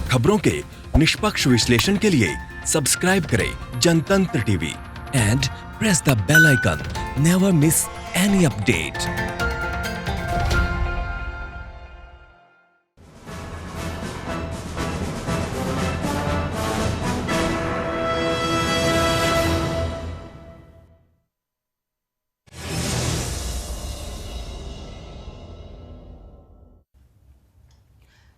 खबरों के निष्पक्ष विश्लेषण के लिए सब्सक्राइब करें Jantantra TV and press the bell icon. Never miss any update.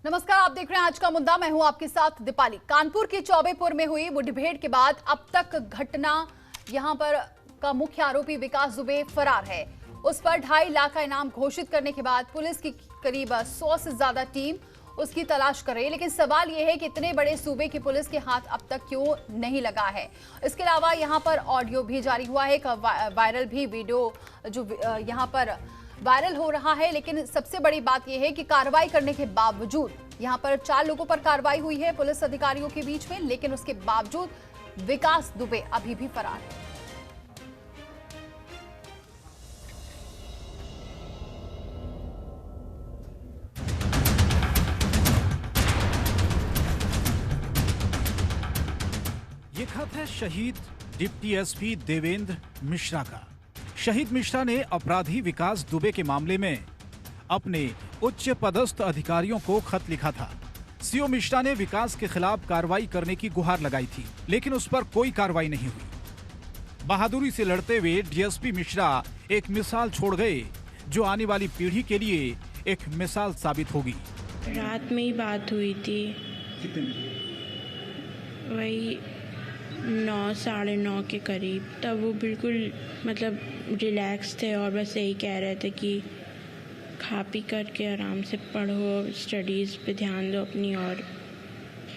नमस्कार, आप देख रहे हैं आज का मुद्दा। मैं हूं आपके साथ दीपाली। कानपुर के चौबेपुर में हुई मुठभेड़ के बाद अब तक घटना यहां पर का मुख्य आरोपी विकास दुबे फरार है। उस पर 2.5 लाख का इनाम घोषित करने के बाद पुलिस की करीब 100 से ज्यादा टीम उसकी तलाश कर रही है। लेकिन सवाल यह है कि इतने बड़े सूबे की पुलिस के हाथ अब तक क्यों नहीं लगा है। इसके अलावा यहां पर ऑडियो भी जारी हुआ है, एक वायरल भी वीडियो जो यहां पर वायरल हो रहा है। लेकिन सबसे बड़ी बात यह है कि कार्रवाई करने के बावजूद यहां पर 4 लोगों पर कार्रवाई हुई है पुलिस अधिकारियों के बीच में, लेकिन उसके बावजूद विकास दुबे अभी भी फरार है। ये खत है शहीद डिप्टी एसपी देवेंद्र मिश्रा का। शहीद मिश्रा ने अपराधी विकास दुबे के मामले में अपने उच्च पदस्थ अधिकारियों को खत लिखा था। सीओ मिश्रा ने विकास के खिलाफ कार्रवाई करने की गुहार लगाई थी, लेकिन उस पर कोई कार्रवाई नहीं हुई। बहादुरी से लड़ते हुए डीएसपी मिश्रा एक मिसाल छोड़ गए, जो आने वाली पीढ़ी के लिए एक मिसाल साबित होगी। रात में ही बात हुई थी, वही 9 साढ़े 9 के करीब। तब वो बिल्कुल मतलब रिलैक्स थे और बस यही कह रहे थे कि खा पी करके आराम से पढ़ो, स्टडीज़ पे ध्यान दो अपनी, और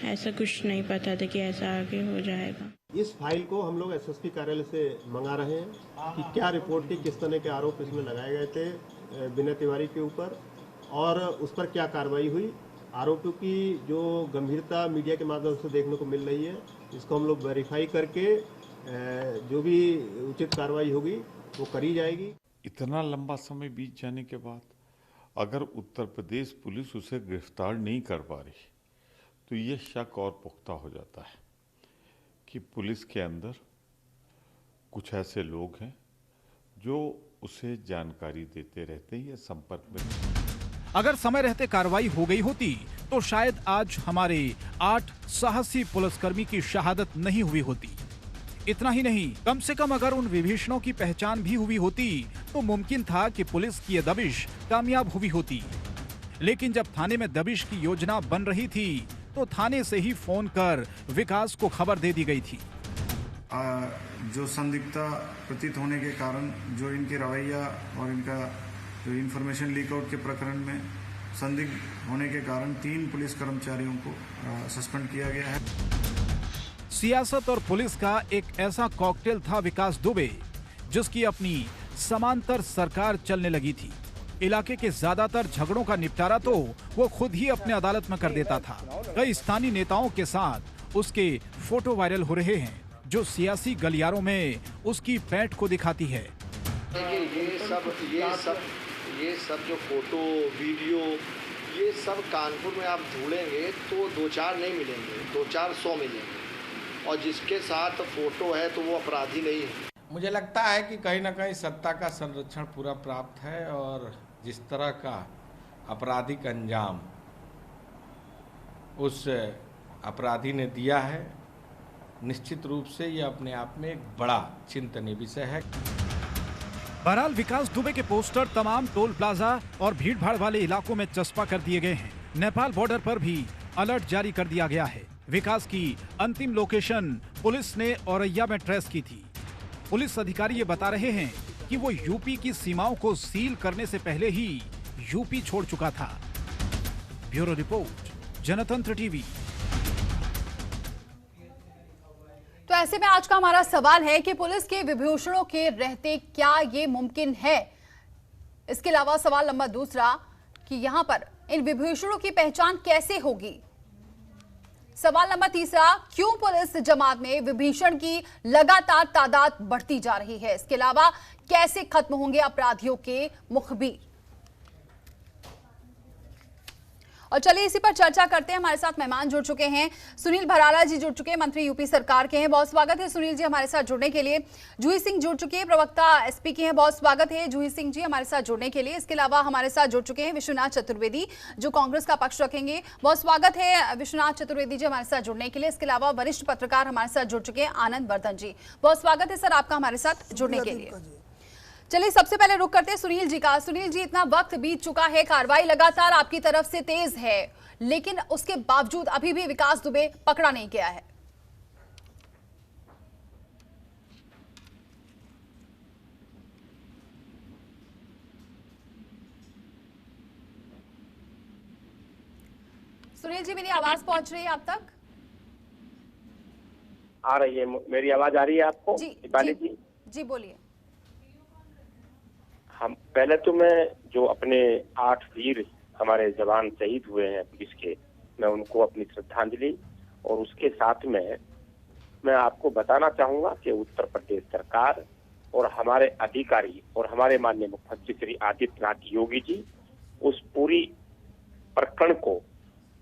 ऐसा कुछ नहीं पता था कि ऐसा आगे हो जाएगा। इस फाइल को हम लोग एसएसपी कार्यालय से मंगा रहे हैं कि क्या रिपोर्ट थी, किस तरह के आरोप इसमें लगाए गए थे विनय तिवारी के ऊपर और उस पर क्या कार्रवाई हुई। आरोपियों की जो गंभीरता मीडिया के माध्यम से देखने को मिल रही है, इसको हम लोग वेरीफाई करके जो भी उचित कार्रवाई होगी वो करी जाएगी। इतना लंबा समय बीत जाने के बाद अगर उत्तर प्रदेश पुलिस उसे गिरफ्तार नहीं कर पा रही तो ये शक और पुख्ता हो जाता है कि पुलिस के अंदर कुछ ऐसे लोग हैं जो उसे जानकारी देते रहते हैं या संपर्क में। अगर समय रहते कार्रवाई हो गई होती तो शायद आज हमारे 8 साहसी पुलिसकर्मी की शहादत नहीं हुई होती। इतना ही नहीं, कम से कम अगर उन विभीषणों की पहचान भी हुई होती तो मुमकिन था कि पुलिस की यह दबिश कामयाब हुई होती। लेकिन जब थाने में दबिश की योजना बन रही थी तो थाने से ही फोन कर विकास को खबर दे दी गई थी। जो संदिग्धता प्रतीत होने के कारण जो इनके रवैया और इनका जो इन्फॉर्मेशन लीक आउट के प्रकरण में संदिग्ध होने के कारण 3 पुलिस कर्मचारियों को सस्पेंड किया गया है। सियासत और पुलिस का एक ऐसा कॉकटेल था विकास दुबे, जिसकी अपनी समांतर सरकार चलने लगी थी। इलाके के ज्यादातर झगड़ों का निपटारा तो वो खुद ही अपने अदालत में कर देता था। कई स्थानीय नेताओं के साथ उसके फोटो वायरल हो रहे हैं, जो सियासी गलियारों में उसकी पैठ को दिखाती है। ये सब जो फोटो वीडियो ये सब कानपुर में आप ढूंढेंगे तो 2-4 नहीं मिलेंगे, 200-400 मिलेंगे, और जिसके साथ फोटो है तो वो अपराधी नहीं है। मुझे लगता है कि कहीं ना कहीं सत्ता का संरक्षण पूरा प्राप्त है, और जिस तरह का आपराधिक अंजाम उस अपराधी ने दिया है, निश्चित रूप से यह अपने आप में एक बड़ा चिंतनीय विषय है। बहरहाल विकास दुबे के पोस्टर तमाम टोल प्लाजा और भीड़ भाड़ वाले इलाकों में चस्पा कर दिए गए हैं। नेपाल बॉर्डर पर भी अलर्ट जारी कर दिया गया है। विकास की अंतिम लोकेशन पुलिस ने औरैया में ट्रेस की थी। पुलिस अधिकारी ये बता रहे हैं कि वो यूपी की सीमाओं को सील करने से पहले ही यूपी छोड़ चुका था। ब्यूरो रिपोर्ट, जनतंत्र टीवी। तो ऐसे में आज का हमारा सवाल है कि पुलिस के विभूषणों के रहते क्या ये मुमकिन है। इसके अलावा सवाल नंबर दूसरा कि यहां पर इन विभूषणों की पहचान कैसे होगी। सवाल नंबर तीसरा, क्यों पुलिस जमात में विभीषण की लगातार तादाद बढ़ती जा रही है। इसके अलावा कैसे खत्म होंगे अपराधियों के मुखबिर। और चलिए इसी पर चर्चा करते हैं। हमारे साथ मेहमान जुड़ चुके हैं, सुनील भराला जी जुड़ चुके हैं, मंत्री यूपी सरकार के हैं। बहुत स्वागत है सुनील जी हमारे साथ जुड़ने के लिए। जूही सिंह जुड़ चुकी है, प्रवक्ता एसपी की हैं, बहुत स्वागत है जूही सिंह जी हमारे साथ जुड़ने के लिए। इसके अलावा हमारे साथ जुड़ चुके हैं विश्वनाथ चतुर्वेदी जो कांग्रेस का पक्ष रखेंगे। बहुत स्वागत है विश्वनाथ चतुर्वेदी जी हमारे साथ जुड़ने के लिए। इसके अलावा वरिष्ठ पत्रकार हमारे साथ जुड़ चुके हैं आनंद वर्धन जी। बहुत स्वागत है सर आपका हमारे साथ जुड़ने के लिए। चलिए सबसे पहले रुक करते हैं सुनील जी का। सुनील जी, इतना वक्त बीत चुका है, कार्रवाई लगातार आपकी तरफ से तेज है, लेकिन उसके बावजूद अभी भी विकास दुबे पकड़ा नहीं गया है। सुनील जी, मेरी आवाज पहुंच रही है आप तक? आ रही है, मेरी आवाज आ रही है आपको? जी जी बोलिए। हम पहले तो मैं जो अपने 8 वीर हमारे जवान शहीद हुए हैं पुलिस के, मैं उनको अपनी श्रद्धांजलि और उसके साथ में मैं आपको बताना चाहूंगा कि उत्तर प्रदेश सरकार और हमारे अधिकारी और हमारे माननीय मुख्यमंत्री श्री आदित्यनाथ योगी जी उस पूरी प्रकरण को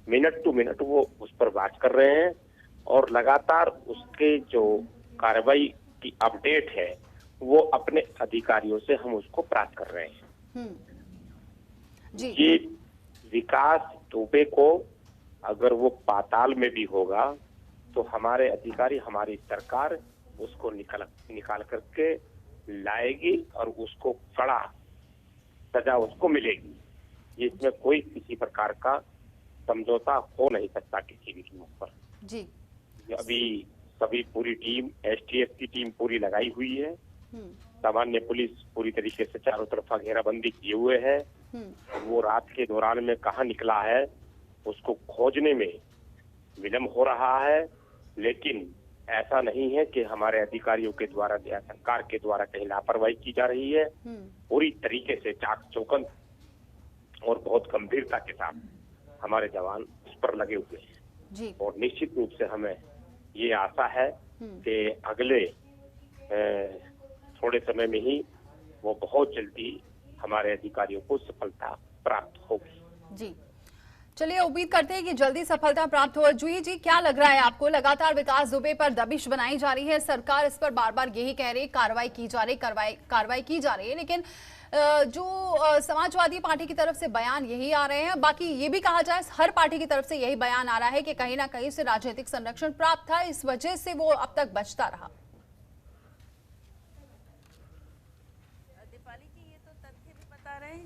मिनट टू मिनट वो उस पर बात कर रहे हैं और लगातार उसके जो कार्रवाई की अपडेट है वो अपने अधिकारियों से हम उसको प्राप्त कर रहे हैं। जी। ये विकास दुबे को अगर वो पाताल में भी होगा तो हमारे अधिकारी, हमारी सरकार उसको निकाल करके लाएगी और उसको कड़ा सजा उसको मिलेगी। इसमें कोई किसी प्रकार का समझौता हो नहीं सकता किसी भी कीमत पर। जी। अभी सभी पूरी टीम, एसटीएफ की टीम पूरी लगाई हुई है। सामान्य पुलिस पूरी तरीके से चारों तरफा घेराबंदी किए हुए है। वो रात के दौरान में कहाँ निकला है उसको खोजने में विलम्ब हो रहा है, लेकिन ऐसा नहीं है कि हमारे अधिकारियों के द्वारा या सरकार के द्वारा कहीं लापरवाही की जा रही है। पूरी तरीके से चाक चौकन और बहुत गंभीरता के साथ हमारे जवान उस पर लगे हुए हैं जी। और निश्चित रूप से हमें ये आशा है कि अगले थोड़े समय में ही वो बहुत जल्दी हमारे अधिकारियों को सफलता प्राप्त होगी। जी, चलिए उम्मीद करते हैं कि जल्दी सफलता प्राप्त हो। जूही जी, क्या लग रहा है आपको? लगातार विकास दुबे पर दबिश बनाई जा रही है, सरकार इस पर बार बार यही कह रही है कार्रवाई की जा रही है, लेकिन जो समाजवादी पार्टी की तरफ से बयान यही आ रहे हैं, बाकी ये भी कहा जाए हर पार्टी की तरफ से यही बयान आ रहा है कि कहीं ना कहीं से राजनीतिक संरक्षण प्राप्त था, इस वजह से वो अब तक बचता रहा।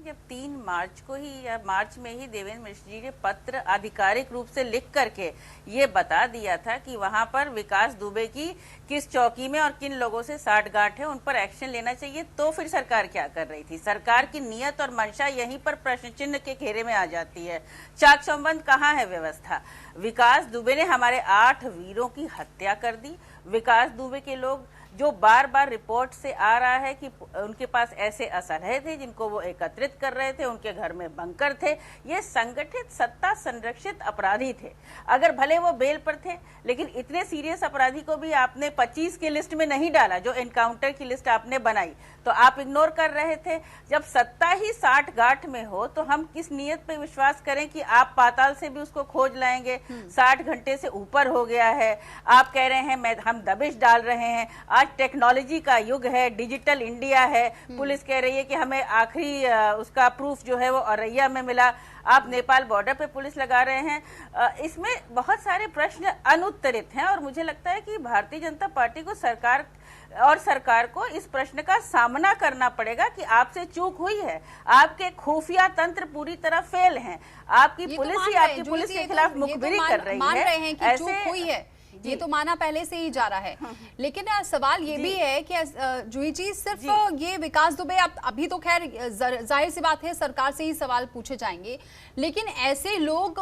जब 3 मार्च को ही या मार्च में ही देवेंद्र मिश्र जी ने पत्र आधिकारिक रूप से लिख करके ये बता दिया था कि वहां पर विकास दुबे की किस चौकी में और किन लोगों से साठगांठ है, उन पर एक्शन लेना चाहिए, तो फिर सरकार क्या कर रही थी? सरकार की नीयत और मंशा यहीं पर प्रश्न चिन्ह के घेरे में आ जाती है। चाक चौबंद कहाँ है व्यवस्था? विकास दुबे ने हमारे 8 वीरों की हत्या कर दी। विकास दुबे के लोग जो बार बार रिपोर्ट से आ रहा है कि उनके पास ऐसे असलहे थे जिनको वो एकत्रित कर रहे थे, उनके घर में बंकर थे, ये संगठित सत्ता संरक्षित अपराधी थे। अगर भले वो बेल पर थे, लेकिन इतने सीरियस अपराधी को भी आपने 25 की लिस्ट में नहीं डाला, जो एनकाउंटर की लिस्ट आपने बनाई, तो आप इग्नोर कर रहे थे। जब सत्ता ही 60 गांठ में हो तो हम किस नियत पे विश्वास करें कि आप पाताल से भी उसको खोज लाएंगे? 60 घंटे से ऊपर हो गया है, आप कह रहे हैं हम दबिश डाल रहे हैं। आज टेक्नोलॉजी का युग है, डिजिटल इंडिया है, पुलिस कह रही है कि हमें आखिरी उसका प्रूफ जो है वो औरैया में मिला, आप नेपाल बॉर्डर पे पुलिस लगा रहे हैं। इसमें बहुत सारे प्रश्न अनुत्तरित हैं और मुझे लगता है कि भारतीय जनता पार्टी को सरकार को इस प्रश्न का सामना करना पड़ेगा कि आपसे चूक हुई है, आपके खुफिया तंत्र पूरी तरह फेल हैं, आपकी पुलिस ही आपकी पुलिस के खिलाफ मुखबिरी कर रही है, ऐसे हुई है, ये तो माना पहले से ही जा रहा है। लेकिन सवाल ये भी है कि जूही जी, सिर्फ ये विकास दुबे, अभी तो खैर जाहिर सी बात है सरकार से ही सवाल पूछे जाएंगे, लेकिन ऐसे लोग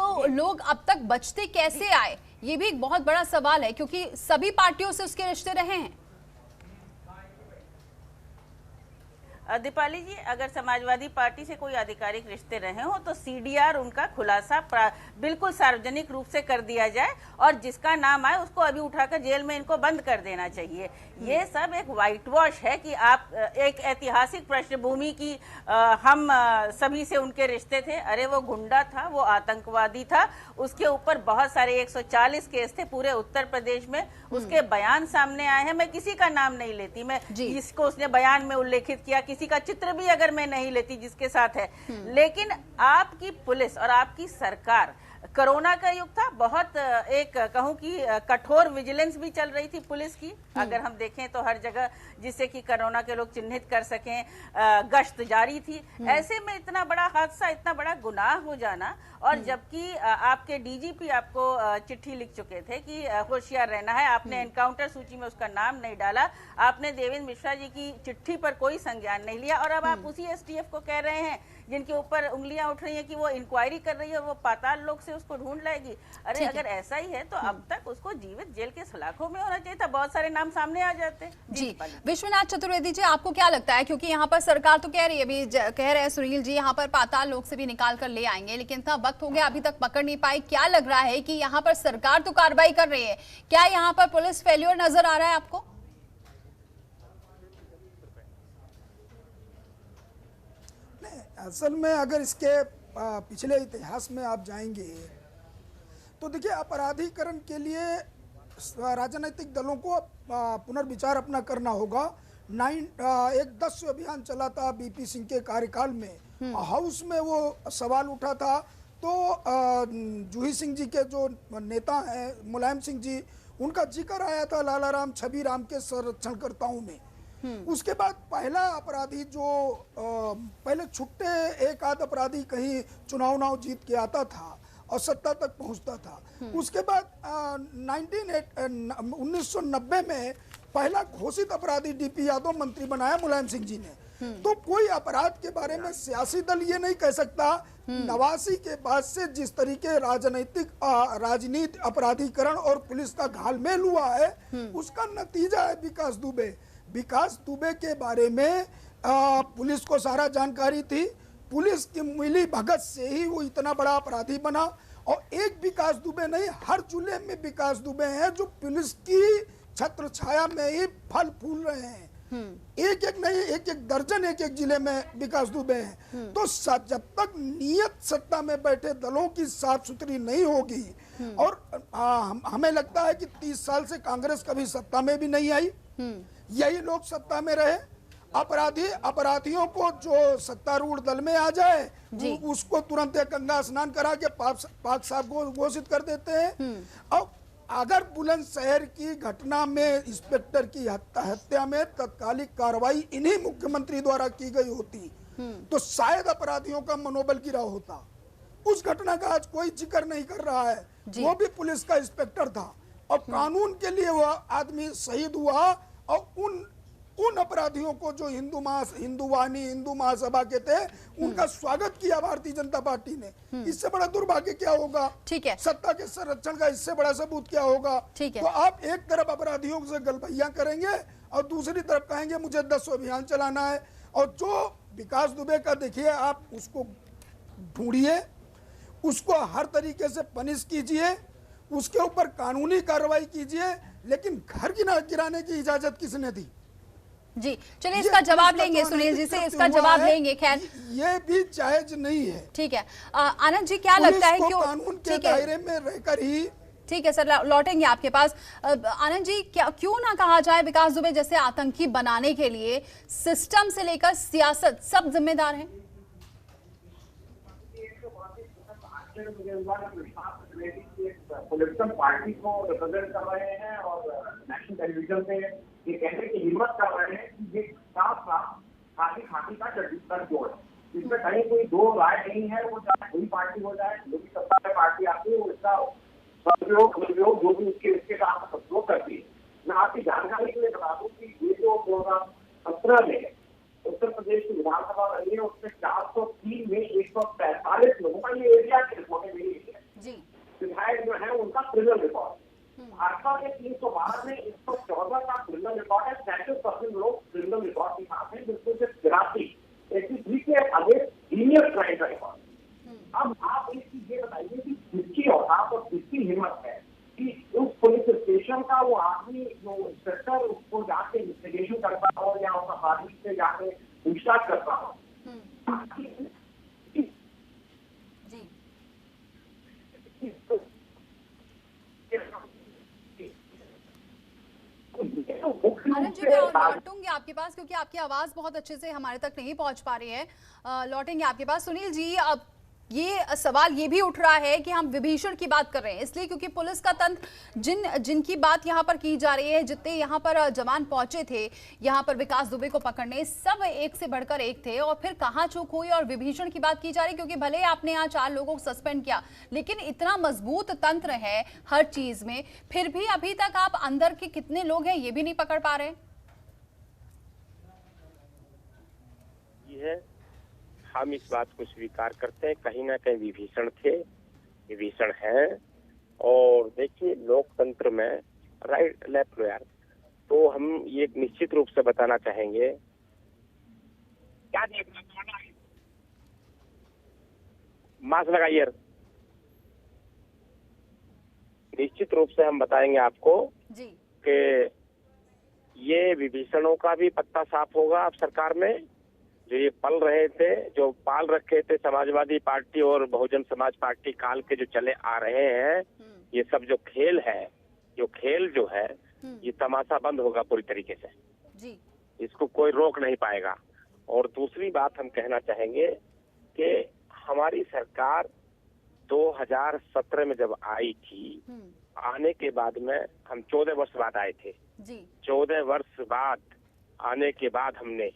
अब तक बचते कैसे आए, ये भी एक बहुत बड़ा सवाल है, क्योंकि सभी पार्टियों से उसके रिश्ते रहे हैं। दीपाली जी, अगर समाजवादी पार्टी से कोई आधिकारिक रिश्ते रहे हो तो सीडीआर उनका खुलासा बिल्कुल सार्वजनिक रूप से कर दिया जाए और जिसका नाम आए उसको अभी उठाकर जेल में इनको बंद कर देना चाहिए। ये सब एक व्हाइट वॉश है कि आप एक ऐतिहासिक पृष्ठभूमि की हम सभी से उनके रिश्ते थे। अरे वो गुंडा था, वो आतंकवादी था, उसके ऊपर बहुत सारे 140 केस थे पूरे उत्तर प्रदेश में, उसके बयान सामने आए हैं। मैं किसी का नाम नहीं लेती, मैं जिसको उसने बयान में उल्लेखित किया, किसी का चित्र भी अगर मैं नहीं लेती जिसके साथ है, लेकिन आपकी पुलिस और आपकी सरकार, कोरोना का युग था, बहुत एक कहूं कि कठोर विजिलेंस भी चल रही थी पुलिस की, अगर हम देखें तो हर जगह, जिससे कि कोरोना के लोग चिन्हित कर सकें, गश्त जारी थी। ऐसे में इतना बड़ा हादसा, इतना बड़ा गुनाह हो जाना, और जबकि आपके डीजीपी आपको चिट्ठी लिख चुके थे कि होशियार रहना है, आपने एनकाउंटर सूची में उसका नाम नहीं डाला, आपने देवेंद्र मिश्रा जी की चिट्ठी पर कोई संज्ञान नहीं लिया, और अब आप उसी एसटीएफ को कह रहे हैं जिनके ऊपर उंगलियां उठ रही हैं कि वो इंक्वायरी कर रही है और वो पाताल लोक से उसको ढूंढ लाएगी। अरे अगर ऐसा ही है तो अब तक उसको जीवित जेल के सलाखों में होना चाहिए था, बहुत सारे नाम सामने आ जाते। जी विश्वनाथ चतुर्वेदी जी, आपको क्या लगता है, क्योंकि यहाँ पर सरकार तो कह रही है, अभी कह रहे हैं सुनील जी यहाँ पर पाताल लोक से भी निकाल कर ले आएंगे, लेकिन इतना वक्त हो गया अभी तक पकड़ नहीं पाई। क्या लग रहा है कि यहाँ पर सरकार तो कार्रवाई कर रही है, क्या यहाँ पर पुलिस फेल्योर नजर आ रहा है आपको? असल में अगर इसके पिछले इतिहास में आप जाएंगे तो देखिए, अपराधीकरण के लिए राजनीतिक दलों को पुनर्विचार अपना करना होगा। एक 10 अभियान चला था बीपी सिंह के कार्यकाल में, हाउस में वो सवाल उठा था, तो जूही सिंह जी के जो नेता हैं मुलायम सिंह जी, उनका जिक्र आया था लालाराम छवि राम के संरक्षणकर्ताओं में। उसके बाद पहला अपराधी जो पहले छुट्टे एक आध अपराधी कहीं चुनाव जीत के आता था और सत्ता तक पहुंचता था, उसके बाद 1990 में पहला घोषित अपराधी डीपी यादव मंत्री बनाया मुलायम सिंह जी ने। तो कोई अपराध के बारे में सियासी दल ये नहीं कह सकता। 89 के बाद से जिस तरीके राजनीति अपराधीकरण और पुलिस का घालमेल हुआ है, उसका नतीजा है विकास दुबे के बारे में पुलिस को सारा जानकारी थी। पुलिस की मिली भगत से ही वो इतना बड़ा अपराधी बना, और एक विकास दुबे नहीं, हर जिले में विकास दुबे हैं जो पुलिस की छत्र छाया में ही फल फूल रहे हैं। एक एक नहीं, एक एक दर्जन एक एक जिले में विकास दुबे हैं। तो जब तक नियत सत्ता में बैठे दलों की साफ सुथरी नहीं होगी, और हमें लगता है कि 30 साल से कांग्रेस कभी सत्ता में भी नहीं आई, यही लोग सत्ता में रहे। अपराधियों को जो सत्तारूढ़ दल में आ जाए उसको तुरंत गंगा स्नान करा के पाक साफ घोषित कर देते हैं। और अगर बुलंदशहर की घटना में इंस्पेक्टर की हत्या में तत्कालिक कार्रवाई इन्हीं मुख्यमंत्री द्वारा की गई होती तो शायद अपराधियों का मनोबल गिरा होता। उस घटना का आज कोई जिक्र नहीं कर रहा है। वो भी पुलिस का इंस्पेक्टर था और कानून के लिए वो आदमी शहीद हुआ, और उन अपराधियों को जो हिंदू महासभा के थे, उनका स्वागत किया भारतीय जनता पार्टी ने। इससे बड़ा दुर्भाग्य क्या होगा? ठीक है, सत्ता के संरक्षण का इससे बड़ा सबूत क्या होगा? ठीक है, तो आप एक तरफ अपराधियों से गलभैया करेंगे और दूसरी तरफ कहेंगे मुझे 10 अभियान चलाना है। और जो विकास दुबे का देखिए, आप उसको ढूंढिए, उसको हर तरीके से पनिश कीजिए, उसके ऊपर कानूनी कार्रवाई कीजिए, लेकिन घर गिराने की इजाजत किसने दी? जी चलिए, इसका जवाब लेंगे सुनील जी से, इसका जवाब लेंगे। खैर ये भी जायज नहीं है। ठीक है, आनंद जी क्या लगता है क्यों कानून के दायरे में रहकर ही? ठीक है सर, लौटेंगे आपके पास। आनंद जी, क्यों ना कहा जाए विकास दुबे जैसे आतंकी बनाने के लिए सिस्टम से लेकर सियासत सब जिम्मेदार हैं? पॉलिटिकल पार्टी को रिप्रेजेंट कर रहे हैं और नेशनल टेलीविजन पे ये कहने की हिम्मत कर रहे हैं कि ये साफ खाकी का जोड़ है। इसमें कहीं कोई दो राय नहीं है। वो चाहे कोई पार्टी हो जाए, जो भी सत्ता में पार्टी आती है, वो इसका सदुपयोग जो भी इसके काम का सदुपयोग करती है। मैं आपकी जानकारी के लिए बता दूं कि ये जो 2017 में उत्तर प्रदेश की विधानसभा बनी है, उसमें 403 में 145 लोगों का ये एरिया की रिपोर्टें मिली है। विधायक जो है उनका प्रिजन रिकॉर्ड भाजपा के 312 में 114 का क्रिमिनल रिकॉर्ड है, 37% लोग क्रिमिनल रिकॉर्ड के साथ हैं, जिसमें से 83 के अगेंस्ट सीनियर क्राइम का रिकॉर्ड। अब आप एक चीज ये बताइए कि किसकी औकात और किसकी हिम्मत है कि उस पुलिस स्टेशन का वो आदमी, जो इंस्पेक्टर, उसको जाके इन्वेस्टिगेशन करता हो या उस अपराधी से जाके पूछताछ करता हो। आनंद जी, मैं लौटूंगी आपके पास क्योंकि आपकी आवाज बहुत अच्छे से हमारे तक नहीं पहुंच पा रही है। लौटेंगे आपके पास। सुनील जी, अब ये सवाल ये भी उठ रहा है कि हम विभीषण की बात कर रहे हैं इसलिए क्योंकि पुलिस का तंत्र जिनकी बात यहाँ पर की जा रही है, जितने यहाँ पर जवान पहुंचे थे यहाँ पर विकास दुबे को पकड़ने, सब एक से बढ़कर एक थे। और फिर कहाँ चूक हुई और विभीषण की बात की जा रही, क्योंकि भले आपने यहाँ 4 लोगों को सस्पेंड किया, लेकिन इतना मजबूत तंत्र है हर चीज में, फिर भी अभी तक आप अंदर के कितने लोग हैं ये भी नहीं पकड़ पा रहे। हम इस बात को स्वीकार करते हैं, कहीं ना कहीं विभीषण थे, विभीषण हैं। और देखिए, लोकतंत्र में राइट लेफ्ट यार, तो हम ये निश्चित रूप से बताना चाहेंगे, क्या मास्क लगाइए, निश्चित रूप से हम बताएंगे आपको कि ये विभीषणों का भी पत्ता साफ होगा अब सरकार में। जो ये पल रहे थे, जो पाल रखे थे समाजवादी पार्टी और बहुजन समाज पार्टी काल के जो चले आ रहे हैं, ये सब जो खेल है, जो है ये तमाशा बंद होगा पूरी तरीके से जी। इसको कोई रोक नहीं पाएगा। और दूसरी बात हम कहना चाहेंगे कि हमारी सरकार 2017 में जब आई थी, आने के बाद में हम 14 वर्ष बाद आए थे जी। 14 वर्ष बाद आने के बाद हमने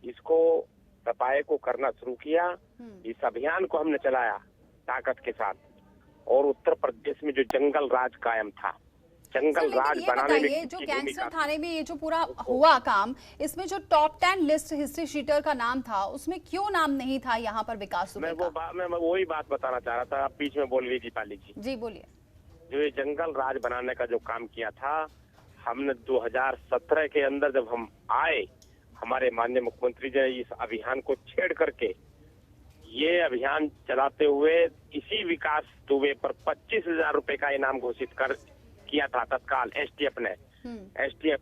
इसको सफाई को करना शुरू किया। इस अभियान को हमने चलाया ताकत के साथ, और उत्तर प्रदेश में जो जंगल राज कायम था, जंगल राज बनाने में जो गैंगस्टर थाने में ये जो पूरा हुआ काम, इसमें जो टॉप 10 लिस्ट हिस्ट्री शीटर का नाम था, उसमें क्यों नाम नहीं था यहाँ पर विकास दुबे का? मैं वही बात बताना चाह रहा था, आप बीच में बोल गई दीपाली जी। जी बोलिए। जो ये जंगल राज बनाने का जो काम किया था, हमने 2017 के अंदर जब हम आए, हमारे माननीय मुख्यमंत्री जी ने इस अभियान को छेड़ करके ये अभियान चलाते हुए इसी विकास दुबे पर 25,000 रुपए का इनाम घोषित किया था तत्काल एसटीएफ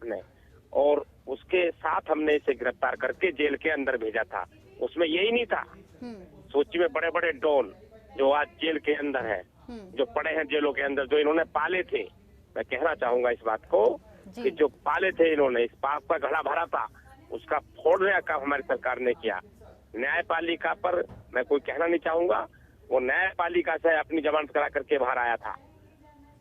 ने, और उसके साथ हमने इसे गिरफ्तार करके जेल के अंदर भेजा था। उसमें यही नहीं था, सोची में बड़े बड़े डॉन जो आज जेल के अंदर है, जो पड़े हैं जेलों के अंदर, जो इन्होंने पाले थे। मैं कहना चाहूंगा इस बात को कि जो पाले थे इन्होंने, इस पाप का घड़ा भरा था, उसका फोड़ने का काम हमारी सरकार ने किया। न्यायपालिका पर मैं कोई कहना नहीं चाहूंगा, वो न्यायपालिका से अपनी जमानत करा करके बाहर आया था,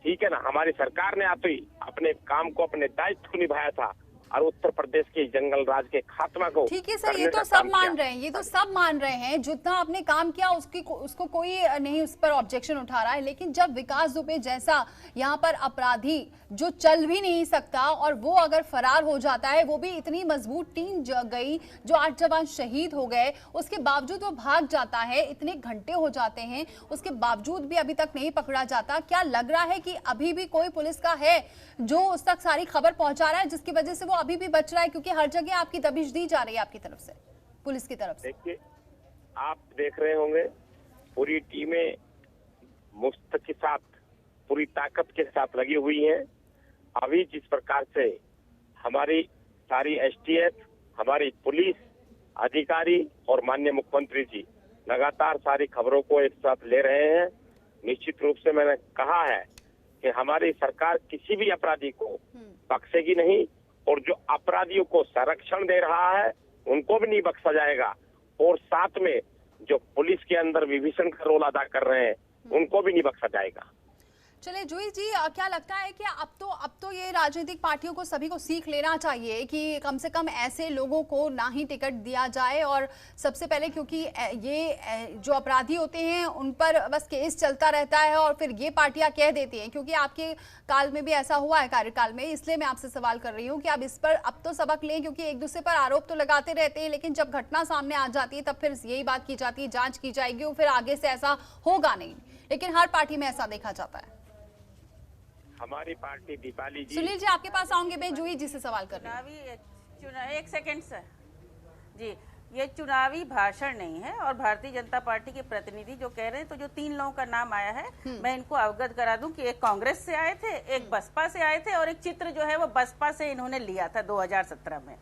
ठीक है ना। हमारी सरकार ने आप ही अपने काम को, अपने दायित्व को निभाया था, और उत्तर प्रदेश के जंगल राज के खात्मा को, ठीक है सर, ये तो सब मान रहे हैं, ये तो सब मान रहे हैं, जितना आपने काम किया उसको कोई नहीं उस पर ऑब्जेक्शन उठा रहा है। लेकिन जब विकास दुबे जैसा यहाँ पर अपराधी जो चल भी नहीं सकता, और वो अगर फरार हो जाता है, वो भी इतनी मजबूत टीम गई, जो 8 जवान शहीद हो गए, उसके बावजूद वो भाग जाता है, इतने घंटे हो जाते हैं, उसके बावजूद भी अभी तक नहीं पकड़ा जाता। क्या लग रहा है कि अभी भी कोई पुलिस का है जो उस तक सारी खबर पहुंचा रहा है, जिसकी वजह से वो अभी भी बच रहा है? क्योंकि हर जगह आपकी दबिश दी जा रही है आपकी तरफ से, पुलिस की तरफ से। देखिए, आप देख रहे होंगे पूरी टीमें मुफ्त के साथ, पूरी ताकत के साथ लगी हुई हैं। अभी जिस प्रकार से हमारी सारी एसटीएफ, हमारी पुलिस अधिकारी और माननीय मुख्यमंत्री जी लगातार सारी खबरों को एक साथ ले रहे हैं, निश्चित रूप से मैंने कहा है कि हमारी सरकार किसी भी अपराधी को बख्शेगी नहीं, और जो अपराधियों को संरक्षण दे रहा है उनको भी नहीं बख्शा जाएगा, और साथ में जो पुलिस के अंदर विभीषण का रोल अदा कर रहे हैं उनको भी नहीं बख्शा जाएगा। चलिए जूही जी, क्या लगता है कि अब तो ये राजनीतिक पार्टियों को सभी को सीख लेना चाहिए कि कम से कम ऐसे लोगों को ना ही टिकट दिया जाए, और सबसे पहले क्योंकि ये जो अपराधी होते हैं उन पर बस केस चलता रहता है, और फिर ये पार्टियां कह देती हैं, क्योंकि आपके काल में भी ऐसा हुआ है, कार्यकाल में, इसलिए मैं आपसे सवाल कर रही हूँ कि आप इस पर अब तो सबक लें, क्योंकि एक दूसरे पर आरोप तो लगाते रहते हैं, लेकिन जब घटना सामने आ जाती है तब फिर यही बात की जाती है, जाँच की जाएगी, और फिर आगे से ऐसा होगा नहीं, लेकिन हर पार्टी में ऐसा देखा जाता है। हमारी पार्टी दीपाली जी। सुनील जी आपके पास आऊंगे, मैं जूही जी से सवाल कर रही हूं। एक सेकंड सर जी, ये चुनावी भाषण नहीं है। और भारतीय जनता पार्टी के प्रतिनिधि जो कह रहे हैं, तो जो 3 लोगों का नाम आया है, मैं इनको अवगत करा दूं कि एक कांग्रेस से आए थे, एक बसपा से आए थे, और एक चित्र जो है वो बसपा से इन्होंने लिया था 2017 में।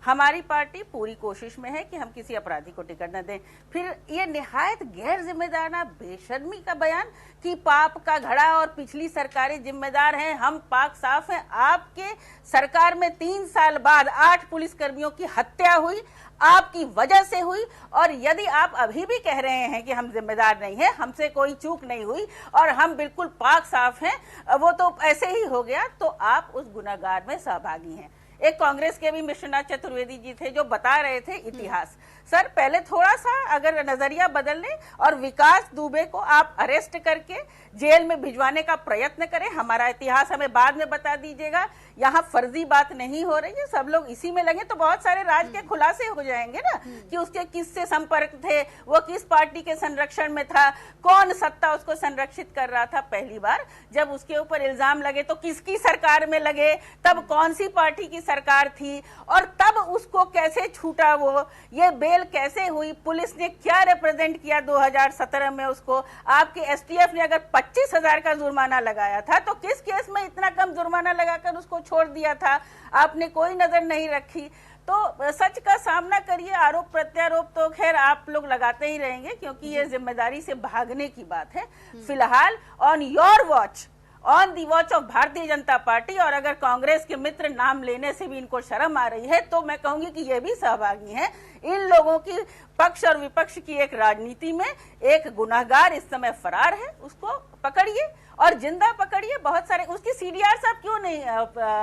हमारी पार्टी पूरी कोशिश में है कि हम किसी अपराधी को टिकट न दें। फिर ये निहायत गैर जिम्मेदाराना बेशर्मी का बयान कि पाप का घड़ा और पिछली सरकारें जिम्मेदार हैं, हम पाक साफ हैं। आपके सरकार में 3 साल बाद 8 पुलिसकर्मियों की हत्या हुई, आपकी वजह से हुई। और यदि आप अभी भी कह रहे हैं कि हम जिम्मेदार नहीं हैं, हमसे कोई चूक नहीं हुई और हम बिल्कुल पाक साफ हैं, वो तो ऐसे ही हो गया, तो आप उस गुनाहगार में सहभागी हैं। एक कांग्रेस के भी मिश्रनाथ चतुर्वेदी जी थे जो बता रहे थे इतिहास। सर पहले थोड़ा सा अगर नजरिया बदल लें और विकास दुबे को आप अरेस्ट करके जेल में भिजवाने का प्रयत्न करें। हमारा इतिहास हमें बाद में बता दीजिएगा, यहाँ फर्जी बात नहीं हो रही है। सब लोग इसी में लगे तो बहुत सारे राज के खुलासे हो जाएंगे ना, कि उसके किससे संपर्क थे, वो किस पार्टी के संरक्षण में था, कौन सत्ता उसको संरक्षित कर रहा था। पहली बार जब उसके ऊपर इल्जाम लगे तो किसकी सरकार में लगे, तब कौन सी पार्टी की सरकार थी, और तब उसको कैसे छूटा, वो ये बेल कैसे हुई, पुलिस ने क्या रिप्रेजेंट किया 2017 में उसको। आपके एसटीएफ ने अगर 25,000 का जुर्माना लगाया था, तो किस केस में इतना कम जुर्माना लगाकर उसको छोड़ दिया था, आपने कोई नजर नहीं रखी। तो सच का सामना करिए। आरोप प्रत्यारोप तो खैर आप लोग लगाते ही रहेंगे, क्योंकि ये जिम्मेदारी से भागने की बात है। फिलहाल on your watch, on the watch of Bharatiya Janata party, और अगर कांग्रेस के मित्र नाम लेने से भी इनको शर्म आ रही है, तो मैं कहूंगी कि ये भी सहभागी हैं इन लोगों की पक्ष और विपक्ष की एक राजनीति में। एक गुनाहगार इस समय फरार है, उसको पकड़िए और जिंदा पकड़िए। बहुत सारे उसकी सीडीआर साहब क्यों नहीं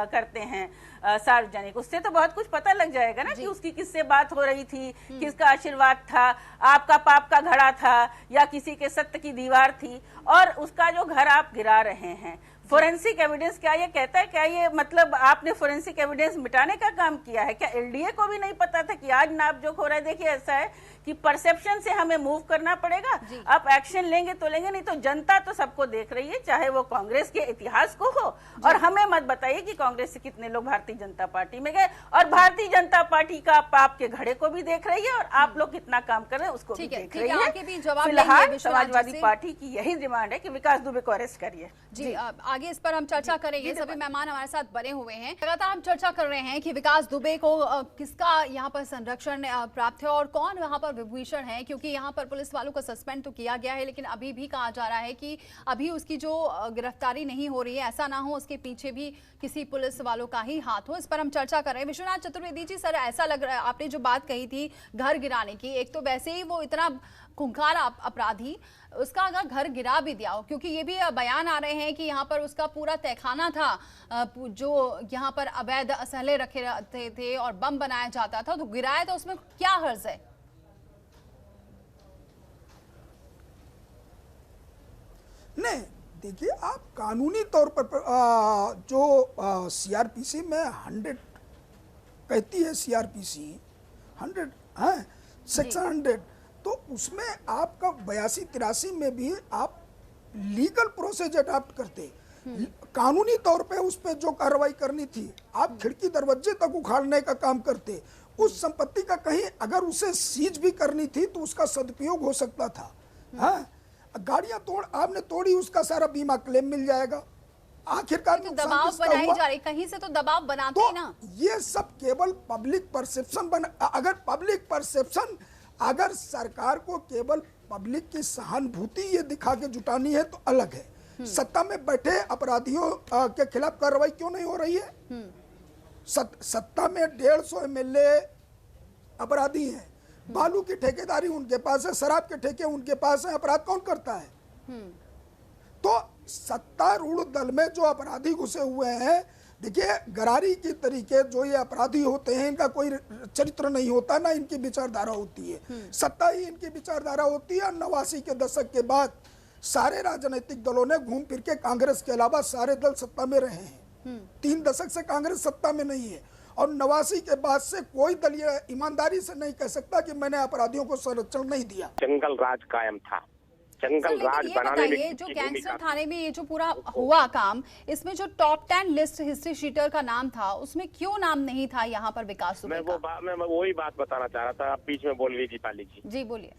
करते हैं सार्वजनिक, उससे तो बहुत कुछ पता लग जाएगा ना कि उसकी किससे बात हो रही थी, किसका आशीर्वाद था, आपका पाप का घड़ा था या किसी के सत्य की दीवार थी, और उसका जो घर आप गिरा रहे हैं। फोरेंसिक एविडेंस क्या ये कहता है, क्या ये मतलब आपने फोरेंसिक एविडेंस मिटाने का काम किया है क्या? एलडीए को भी नहीं पता था कि आज नापजोक हो रहा है। देखिए ऐसा है कि परसेप्शन से हमें मूव करना पड़ेगा। आप एक्शन लेंगे तो लेंगे, नहीं तो जनता तो सबको देख रही है, चाहे वो कांग्रेस के इतिहास को हो। और हमें मत बताइए कि कांग्रेस से कितने लोग भारतीय जनता पार्टी में गए, और भारतीय जनता पार्टी का पाप के घड़े को भी देख रही है, और आप लोग कितना काम कर रहे हैं उसको भी देख रही है। फिलहाल समाजवादी पार्टी की यही डिमांड है कि विकास दुबे को अरेस्ट करिए। जी आगे इस पर हम चर्चा करेंगे। सभी मेहमान हमारे साथ बने हुए हैं। लगातार हम चर्चा कर रहे हैं कि विकास दुबे को किसका यहाँ पर संरक्षण प्राप्त है और कौन यहाँ पर विभूषण है, क्योंकि यहाँ पर पुलिस वालों को सस्पेंड तो किया गया है, लेकिन अभी भी कहा जा रहा है कि अभी उसकी जो गिरफ्तारी नहीं हो रही है, ऐसा ना हो उसके पीछे भी किसी पुलिस वालों का ही हाथ हो। इस पर हम चर्चा कर रहे हैं। विश्वनाथ चतुर्वेदी जी, सर ऐसा लग रहा है आपने जो बात कही थी घर गिराने की, एक तो वैसे ही वो इतना खूंखार अपराधी, उसका अगर घर गिरा भी दिया हो, क्योंकि ये भी बयान आ रहे हैं कि यहाँ पर उसका पूरा तहखाना था, जो यहाँ पर अवैध असलहे रखे रहते थे और बम बनाया जाता था, तो गिराया तो उसमें क्या हर्ज है? नहीं, देखिए आप कानूनी तौर पर जो सीआरपीसी में 100 कहती है, सीआरपीसी 100 है, सेक्शन 100, तो उसमें आपका 82-83 में भी आप लीगल प्रोसेस अडॉप्ट करते, कानूनी तौर पे उस पर जो कार्रवाई करनी थी, आप खिड़की दरवाजे तक उखाड़ने का काम करते। उस संपत्ति का कहीं अगर उसे सीज भी करनी थी तो उसका सदुपयोग हो सकता था। हाँ, गाड़ियां आपने तोड़ी, उसका सारा बीमा क्लेम मिल जाएगा। आखिरकार तो दबाव बनाई जा रही, कहीं से तो दबाव बनाते तो हैं ना। ये सब केवल पब्लिक परसेप्शन अगर पब्लिक परसेप्शन, अगर सरकार को केवल पब्लिक की सहानुभूति ये दिखा के जुटानी है तो अलग है। सत्ता में बैठे अपराधियों के खिलाफ कार्रवाई क्यों नहीं हो रही है? सत्ता में 150 एमएलए अपराधी हैं, बालू की ठेकेदारी उनके पास है, शराब के ठेके उनके पास है, अपराध कौन करता है? तो सत्तारूढ़ दल में जो अपराधी घुसे हुए हैं, देखिए गरारी की तरीके जो ये अपराधी होते हैं, इनका कोई चरित्र नहीं होता, ना इनकी विचारधारा होती है, सत्ता ही इनकी विचारधारा होती है। 89 के दशक के बाद सारे राजनीतिक दलों ने घूम फिर के, कांग्रेस के अलावा सारे दल सत्ता में रहे हैं। 3 दशक से कांग्रेस सत्ता में नहीं है, और 89 के बाद से कोई दल ये ईमानदारी से नहीं कह सकता कि मैंने अपराधियों को संरक्षण नहीं दिया। जंगल राज कायम था, जंगल राज ये बनाने में बताइए, जो किसकी गैंगस्टर भूमिका थाने में ये जो पूरा हुआ काम, इसमें जो टॉप 10 लिस्ट हिस्ट्री शीटर का नाम था, उसमें क्यों नाम नहीं था यहाँ पर विकास दुबे का? मैं वही बात बताना चाह रहा था, आप बीच में बोल गई दीपाली जी। जी बोलिए।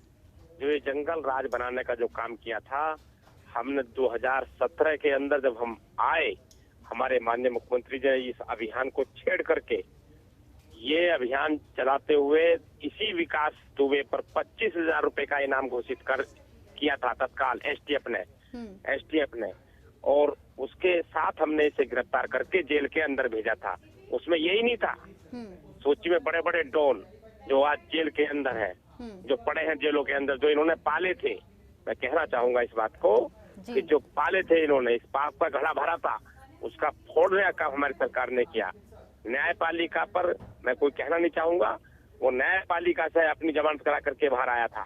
जो ये जंगल राज बनाने का जो काम किया था, हमने 2017 के अंदर जब हम आए, हमारे माननीय मुख्यमंत्री जी ने इस अभियान को छेड़ करके ये अभियान चलाते हुए इसी विकास दुबे पर 25,000 रुपए का इनाम घोषित कर किया था तत्काल एसटीएफ ने, और उसके साथ हमने इसे गिरफ्तार करके जेल के अंदर भेजा था। उसमें यही नहीं था, सोची में बड़े बड़े डॉन जो आज जेल के अंदर है, जो पड़े हैं जेलों के अंदर, जो इन्होंने पाले थे। मैं कहना चाहूंगा इस बात को कि जो पाले थे इन्होंने, इस पाप का घड़ा भरा था, उसका फोड़ने का काम हमारी सरकार ने किया। न्यायपालिका पर मैं कोई कहना नहीं चाहूंगा, वो न्यायपालिका से अपनी जमानत करा करके बाहर आया था,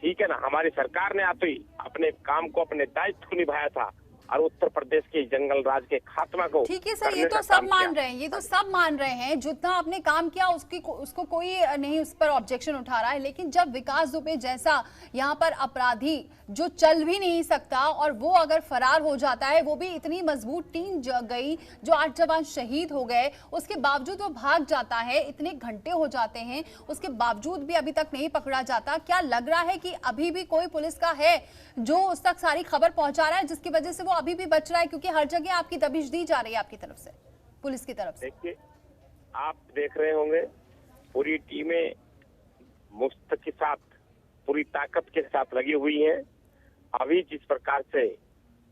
ठीक है ना। हमारी सरकार ने आते ही अपने काम को, अपने दायित्व को निभाया था और उत्तर प्रदेश के जंगल राज के खात्मा को। ठीक है सर, ये तो सब मान रहे हैं, ये तो सब मान रहे हैं, जितना आपने काम किया उसको कोई नहीं उस पर ऑब्जेक्शन उठा रहा है। लेकिन जब विकास दुबे जैसा यहाँ पर अपराधी जो चल भी नहीं सकता और वो अगर फरार हो जाता है, वो भी इतनी मजबूत टीम गई, जो 8 जवान शहीद हो गए, उसके बावजूद वो भाग जाता है, इतने घंटे हो जाते हैं, उसके बावजूद भी अभी तक नहीं पकड़ा जाता। क्या लग रहा है कि अभी भी कोई पुलिस का है जो उस तक सारी खबर पहुंचा रहा है, जिसकी वजह से वो अभी भी बच रहा है? क्योंकि हर जगह आपकी दबिश दी जा रही है आपकी तरफ से, पुलिस की तरफ से। देखिए, आप देख रहे होंगे पूरी टीमें मुफ्त के साथ, पूरी ताकत के साथ लगी हुई हैं। अभी जिस प्रकार से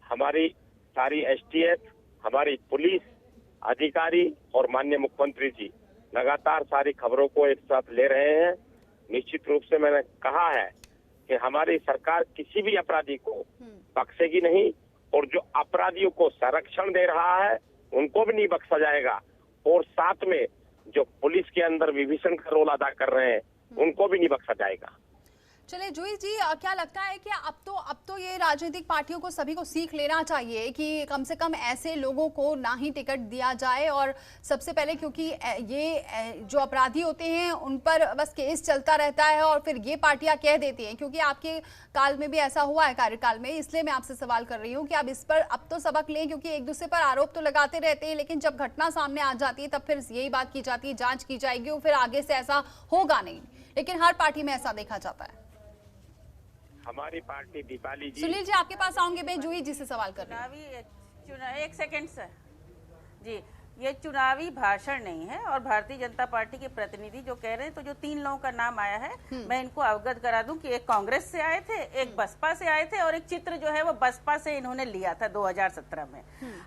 हमारी सारी एसटीएफ, हमारी पुलिस अधिकारी और माननीय मुख्यमंत्री जी लगातार सारी खबरों को एक साथ ले रहे हैं, निश्चित रूप से मैंने कहा है कि हमारी सरकार किसी भी अपराधी को बख्शेगी नहीं, और जो अपराधियों को संरक्षण दे रहा है उनको भी नहीं बख्शा जाएगा, और साथ में जो पुलिस के अंदर विभीषण का रोल अदा कर रहे हैं उनको भी नहीं बख्शा जाएगा। चलिए जूही जी, क्या लगता है कि अब तो ये राजनीतिक पार्टियों को सभी को सीख लेना चाहिए कि कम से कम ऐसे लोगों को ना ही टिकट दिया जाए, और सबसे पहले क्योंकि ये जो अपराधी होते हैं उन पर बस केस चलता रहता है और फिर ये पार्टियां कह देती हैं, क्योंकि आपके काल में भी ऐसा हुआ है, कार्यकाल में, इसलिए मैं आपसे सवाल कर रही हूँ कि आप इस पर अब तो सबक लें, क्योंकि एक दूसरे पर आरोप तो लगाते रहते हैं, लेकिन जब घटना सामने आ जाती है तब फिर यही बात की जाती है, जाँच की जाएगी और फिर आगे से ऐसा होगा नहीं। लेकिन हर पार्टी में ऐसा देखा जाता है। हमारी पार्टी, दीपाली जी, सुनील जी आपके पास आऊंगे, मैं जूही जी से सवाल कर रही हूं। एक सेकंड सर जी, ये चुनावी भाषण नहीं है, और भारतीय जनता पार्टी के प्रतिनिधि जो कह रहे हैं, तो जो 3 लोगों का नाम आया है, मैं इनको अवगत करा दूं कि एक कांग्रेस से आए थे, एक बसपा से आए थे, और एक चित्र जो है वो बसपा से इन्होंने लिया था 2017 में।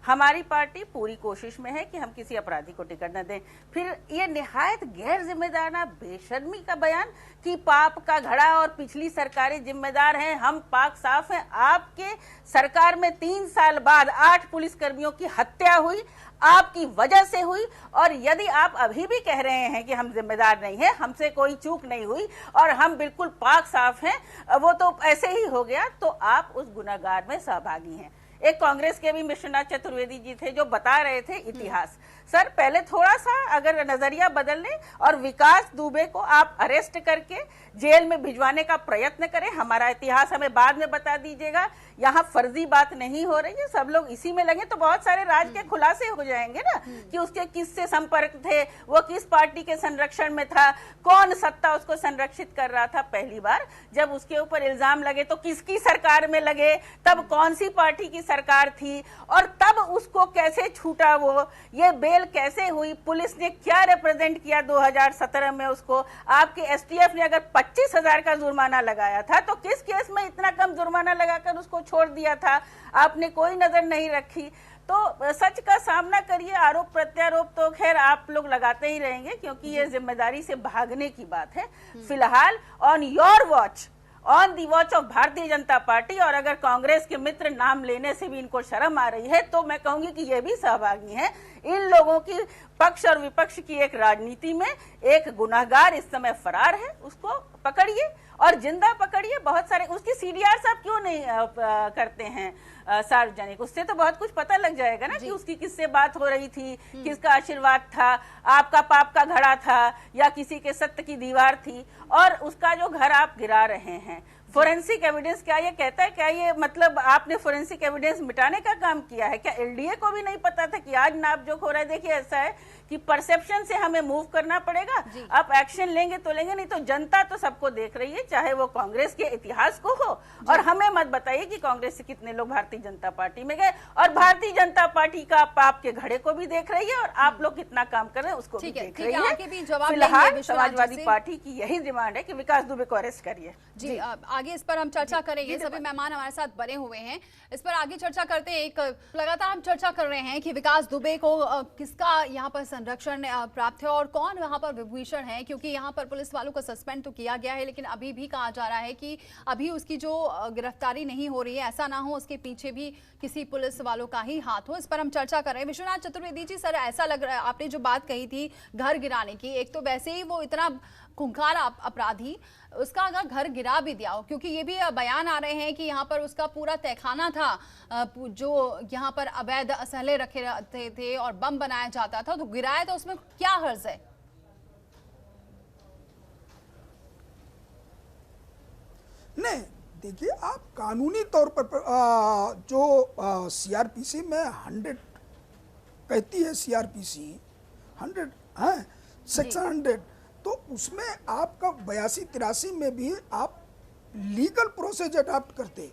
हमारी पार्टी पूरी कोशिश में है कि हम किसी अपराधी को टिकट न दें। फिर ये निहायत गैर जिम्मेदाराना, बेशर्मी का बयान कि पाप का घड़ा और पिछली सरकारें जिम्मेदार हैं, हम पाक साफ हैं। आपके सरकार में 3 साल बाद 8 पुलिसकर्मियों की हत्या हुई, आपकी वजह से हुई, और यदि आप अभी भी कह रहे हैं कि हम जिम्मेदार नहीं हैं, हमसे कोई चूक नहीं हुई और हम बिल्कुल पाक साफ हैं, वो तो ऐसे ही हो गया, तो आप उस गुनाहगार में सहभागी हैं। एक कांग्रेस के भी विश्वनाथ चतुर्वेदी जी थे जो बता रहे थे इतिहास। सर, पहले थोड़ा सा अगर नजरिया बदल लें और विकास दुबे को आप अरेस्ट करके जेल में भिजवाने का प्रयत्न करें, हमारा इतिहास हमें बाद में बता दीजिएगा। यहाँ फर्जी बात नहीं हो रही है, सब लोग इसी में लगे तो बहुत सारे राज के खुलासे हो जाएंगे ना, कि उसके किससे संपर्क थे, वो किस पार्टी के संरक्षण में था, कौन सत्ता उसको संरक्षित कर रहा था। पहली बार जब उसके ऊपर इल्जाम लगे तो किसकी सरकार में लगे, तब कौन सी पार्टी की सरकार थी, और तब उसको कैसे छूटा, वो ये बेल कैसे हुई, पुलिस ने क्या रिप्रेजेंट किया 2017 में उसको। आपके एसटीएफ ने अगर 25,000 का जुर्माना लगाया था तो किस केस में इतना कम जुर्माना लगाकर उसको छोड़ दिया था, आपने कोई नजर नहीं रखी। तो सच का सामना करिए, आरोप प्रत्यारोप तो खैर आप लोग लगाते ही रहेंगे, क्योंकि ये जिम्मेदारी से भागने की बात है। फिलहाल on your watch, on the watch of Bharatiya Janata party, और अगर कांग्रेस के मित्र नाम लेने से भी इनको शर्म आ रही है तो मैं कहूंगी कि ये भी सहभागी हैं इन लोगों की पक्ष और विपक्ष की एक राजनीति में। एक गुनाहगार इस समय फरार है, उसको पकड़िए और जिंदा पकड़िए। बहुत सारे उसकी सीडीआर साहब क्यों नहीं करते हैं सार्वजनिक, उससे तो बहुत कुछ पता लग जाएगा ना कि उसकी किससे बात हो रही थी, किसका आशीर्वाद था, आपका पाप का घड़ा था या किसी के सत्य की दीवार थी, और उसका जो घर आप गिरा रहे हैं फोरेंसिक एविडेंस क्या ये कहता है? क्या ये मतलब आपने फोरेंसिक एविडेंस मिटाने का काम किया है? क्या एलडीए को भी नहीं पता था कि आज नापजोख हो रहा है? देखिए ऐसा है कि परसेप्शन से हमें मूव करना पड़ेगा। आप एक्शन लेंगे तो लेंगे, नहीं तो जनता तो सबको देख रही है, चाहे वो कांग्रेस के इतिहास को हो। और हमें मत बताइए कि कांग्रेस से कितने लोग भारतीय जनता पार्टी में गए, और भारतीय जनता पार्टी का पाप के घड़े को भी देख रही है, और आप लोग कितना काम कर रहे हैं उसको भी देख रही है। फिलहाल समाजवादी पार्टी की यही डिमांड है कि विकास दुबे को अरेस्ट करिए। जी, आगे इस पर हम चर्चा करेंगे। सभी मेहमान हमारे साथ बने हुए हैं, इस पर आगे चर्चा करते हैं। एक लगातार हम चर्चा कर रहे हैं कि विकास दुबे को किसका यहाँ पर संरक्षण प्राप्त है और कौन वहाँ पर विभूषण है, क्योंकि यहाँ पर पुलिस वालों को सस्पेंड तो किया गया है, लेकिन अभी भी कहा जा रहा है कि अभी उसकी जो गिरफ्तारी नहीं हो रही है, ऐसा ना हो उसके पीछे भी किसी पुलिस वालों का ही हाथ हो। इस पर हम चर्चा कर रहे हैं। विश्वनाथ चतुर्वेदी जी, सर ऐसा लग रहा है, आपने जो बात कही थी घर गिराने की, एक तो वैसे ही वो इतना खूंखार अपराधी, उसका अगर घर गिरा भी दिया हो, क्योंकि ये भी बयान आ रहे हैं कि यहाँ पर उसका पूरा तहखाना था जो यहाँ पर अवैध असलहे रखे रहते थे और बम बनाया जाता था, तो गिराया तो उसमें क्या हर्ज है? नहीं, देखिए आप कानूनी तौर पर जो सीआरपीसी में 100 कहती है, सीआरपीसी 100 है, सेक्शन 100, तो उसमें आपका 82-83 में भी आप लीगल प्रोसेस अडॉप्ट करते,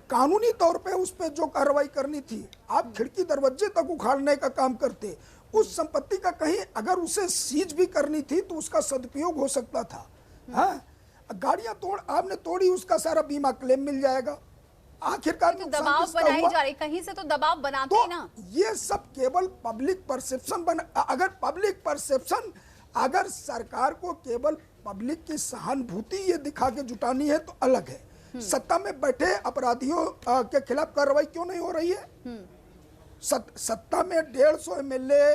कानूनी तौर पे उस पर जो कार्रवाई करनी थी, आप खिड़की दरवाजे तक उखाड़ने का काम करते। उस संपत्ति का कहीं अगर उसे सीज भी करनी थी तो उसका सदुपयोग हो सकता था। हाँ, गाड़ियां आपने तोड़ी, उसका सारा बीमा क्लेम मिल जाएगा। आखिरकार तो दबाव बनाई जा रही, कहीं से तो दबाव बनाते तो ही ना। ये सब केवल पब्लिक परसेप्शन अगर पब्लिक परसेप्शन, अगर सरकार को केवल पब्लिक की सहानुभूति ये दिखा के जुटानी है तो अलग है। सत्ता में बैठे अपराधियों के खिलाफ कार्रवाई क्यों नहीं हो रही है? सत्ता में 150 एमएलए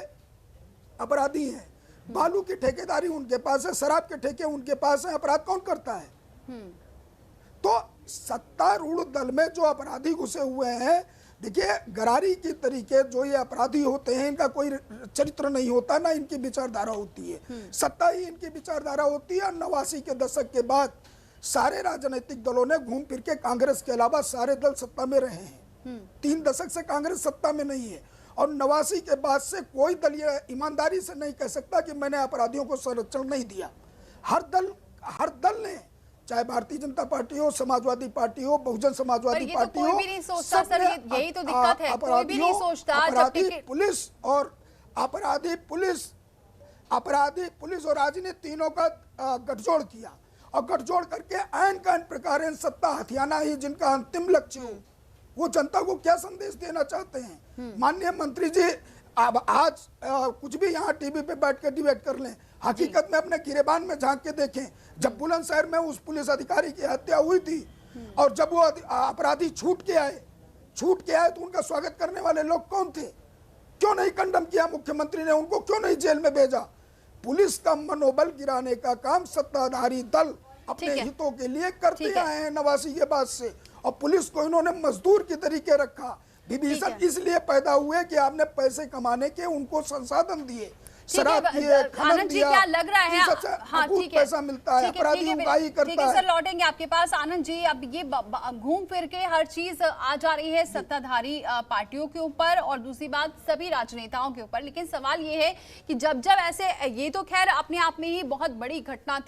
अपराधी हैं, बालू की ठेकेदारी उनके पास है, शराब के ठेके उनके पास है, अपराध कौन करता है? तो सत्तारूढ़ दल में जो अपराधी घुसे हुए हैं, देखिए गरारी की तरीके जो ये अपराधी होते हैं, इनका कोई चरित्र नहीं होता, ना इनकी विचारधारा होती है, सत्ता ही इनकी विचारधारा होती है। 89 के दशक के बाद सारे राजनीतिक दलों ने घूम फिर के, कांग्रेस के अलावा सारे दल सत्ता में रहे हैं। 3 दशक से कांग्रेस सत्ता में नहीं है, और 89 के बाद से कोई दल ये ईमानदारी से नहीं कह सकता कि मैंने अपराधियों को संरक्षण नहीं दिया। हर दल ने, चाहे भारतीय जनता पार्टी हो, समाजवादी पार्टी हो, बहुजन समाजवादी पार्टी हो, कोई भी नहीं सोचता सर, यही तो दिक्कत है, कोई भी नहीं सोचता। अपराधी पुलिस और राजनीति तीनों का गठजोड़ किया, और गठजोड़ करके आयन का प्रकार सत्ता हथियाना ही जिनका अंतिम लक्ष्य हो, वो जनता को क्या संदेश देना चाहते हैं? माननीय मंत्री जी, अब आज कुछ भी यहाँ टीवी पे बैठ के डिबेट कर लें, हकीकत में अपने गिरेबान में झांक के देखें। जब बुलंदशहर में उस पुलिस अधिकारी की हत्या हुई थी, और जब वो अपराधी छूट के आए तो उनका स्वागत करने वाले लोग कौन थे? क्यों नहीं कंडम किया मुख्यमंत्री ने उनको? क्यों नहीं जेल में भेजा? पुलिस का मनोबल गिराने का काम सत्ताधारी दल अपने हितों के लिए करते आए हैं 89 के बाद से, और पुलिस को इन्होंने मजदूर की तरीके रखा। विभीषण इसलिए पैदा हुए कि आपने पैसे कमाने के उनको संसाधन दिए, शराब दिए, खनन दिया, क्या लग रहा है? हाँ, ठीक है, पैसा मिलता है, अपराधी उगाही करता है। सर लौटेंगे आपके पास। आनंद जी, अब ये घूम फिर के हर चीज आ जा रही है सत्ताधारी पार्टियों के ऊपर और दूसरी बात सभी राजनेताओं के ऊपर, लेकिन सवाल ये है कि जब ऐसे, ये तो खैर अपने आप में ही बहुत बड़ी घटना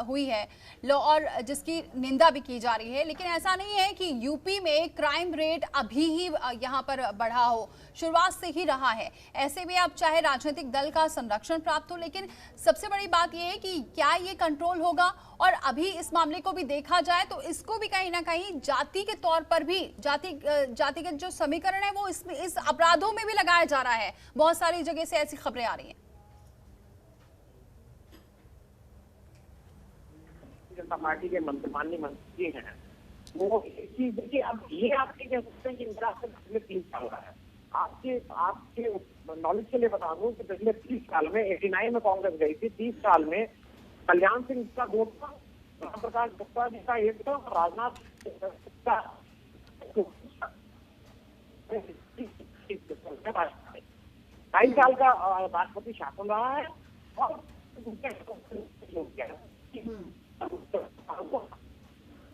हुई है और जिसकी निंदा भी की जा रही है, लेकिन ऐसा नहीं है कि यूपी में क्राइम रेट अभी ही यहाँ पर बढ़ा हो, शुरुआत से ही रहा है। ऐसे में अब चाहे राजनीतिक दल का संरक्षण प्राप्त हो, लेकिन सबसे बड़ी बात यह है कि क्या ये कंट्रोल होगा? और अभी इस मामले को भी देखा जाए तो इसको भी कहीं ना कहीं जाति के तौर पर भी, जातिगत जो समीकरण है वो इस अपराधों में भी लगाया जा रहा है। बहुत सारी जगह से ऐसी खबरें आ रही हैं। जनता पार्टी के माननीय मंत्री हैं वो देखिए, अब ये आप कह सकते हैं कि इंदिरा से पिछले 3 साल रहा है। आपके नॉलेज के लिए बता दूं कि पिछले 30 साल में 89 में कांग्रेस गई थी, 30 साल में कल्याण सिंह का 2 था, राम प्रकाश गुप्ता जी का 1 था, राजनाथ का 2.5 साल का राष्ट्रपति शासन रहा है, और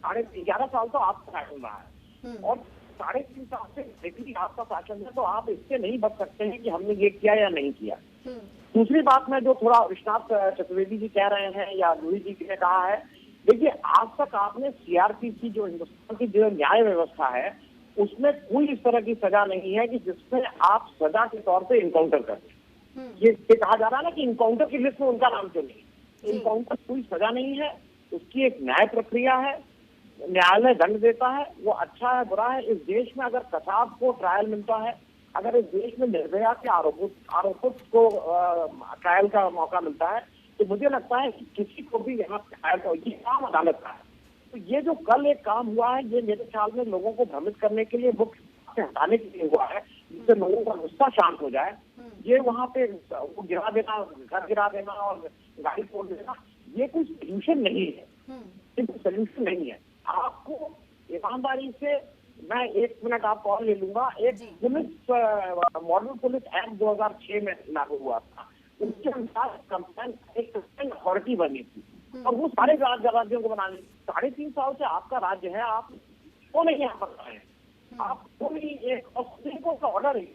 11.5 साल तो आपका शासन रहा है और 3.5 साल से बेसिकली आपका शासन है, तो आप इससे नहीं बच सकते हैं कि हमने ये किया या नहीं किया। दूसरी बात में जो थोड़ा विश्वनाथ चतुर्वेदी जी कह रहे हैं या लुई जी ने कहा है, देखिए आज तक आपने सीआरपीसी जो हिंदुस्तान की जो न्याय व्यवस्था है उसमें कोई इस तरह की सजा नहीं है कि जिसमें आप सजा के तौर पे इनकाउंटर करें। ये कहा जा रहा है ना कि इनकाउंटर की लिस्ट में उनका नाम क्यों नहीं। इनकाउंटर कोई सजा नहीं है, उसकी एक न्याय प्रक्रिया है, न्यायालय दंड देता है, वो अच्छा है बुरा है। इस देश में अगर कसाब को ट्रायल मिलता है, अगर इस देश में निर्भया के आरोपित को ट्रायल का मौका मिलता है, तो मुझे लगता है कि किसी को भी यहाँ ये काम अदालत का है। तो ये जो कल एक काम हुआ है, ये मेरे ख्याल में लोगों को भ्रमित करने के लिए, मुख्य से हटाने के लिए हुआ है, जिससे लोगों का गुस्सा शांत हो जाए। ये वहाँ पे वो गिरा देना, घर गिरा देना और गाड़ी तोड़ देना, ये कोई सोल्यूशन नहीं है, सोल्यूशन नहीं है। आपको ईमानदारी से, मैं 1 मिनट आपको और ले लूंगा, एक पुलिस मॉडल पुलिस एक्ट 2006 में लागू हुआ था, उसके अनुसार कंप्लेंट अथॉरिटी बनी थी और वो सारे राज्यों को बनाने। 3.5 साल से आपका राज्य है, आप वो नहीं यहाँ पर रहे हैं, आप वो नहीं एक सुप्रीम कोर्ट का ऑर्डर है,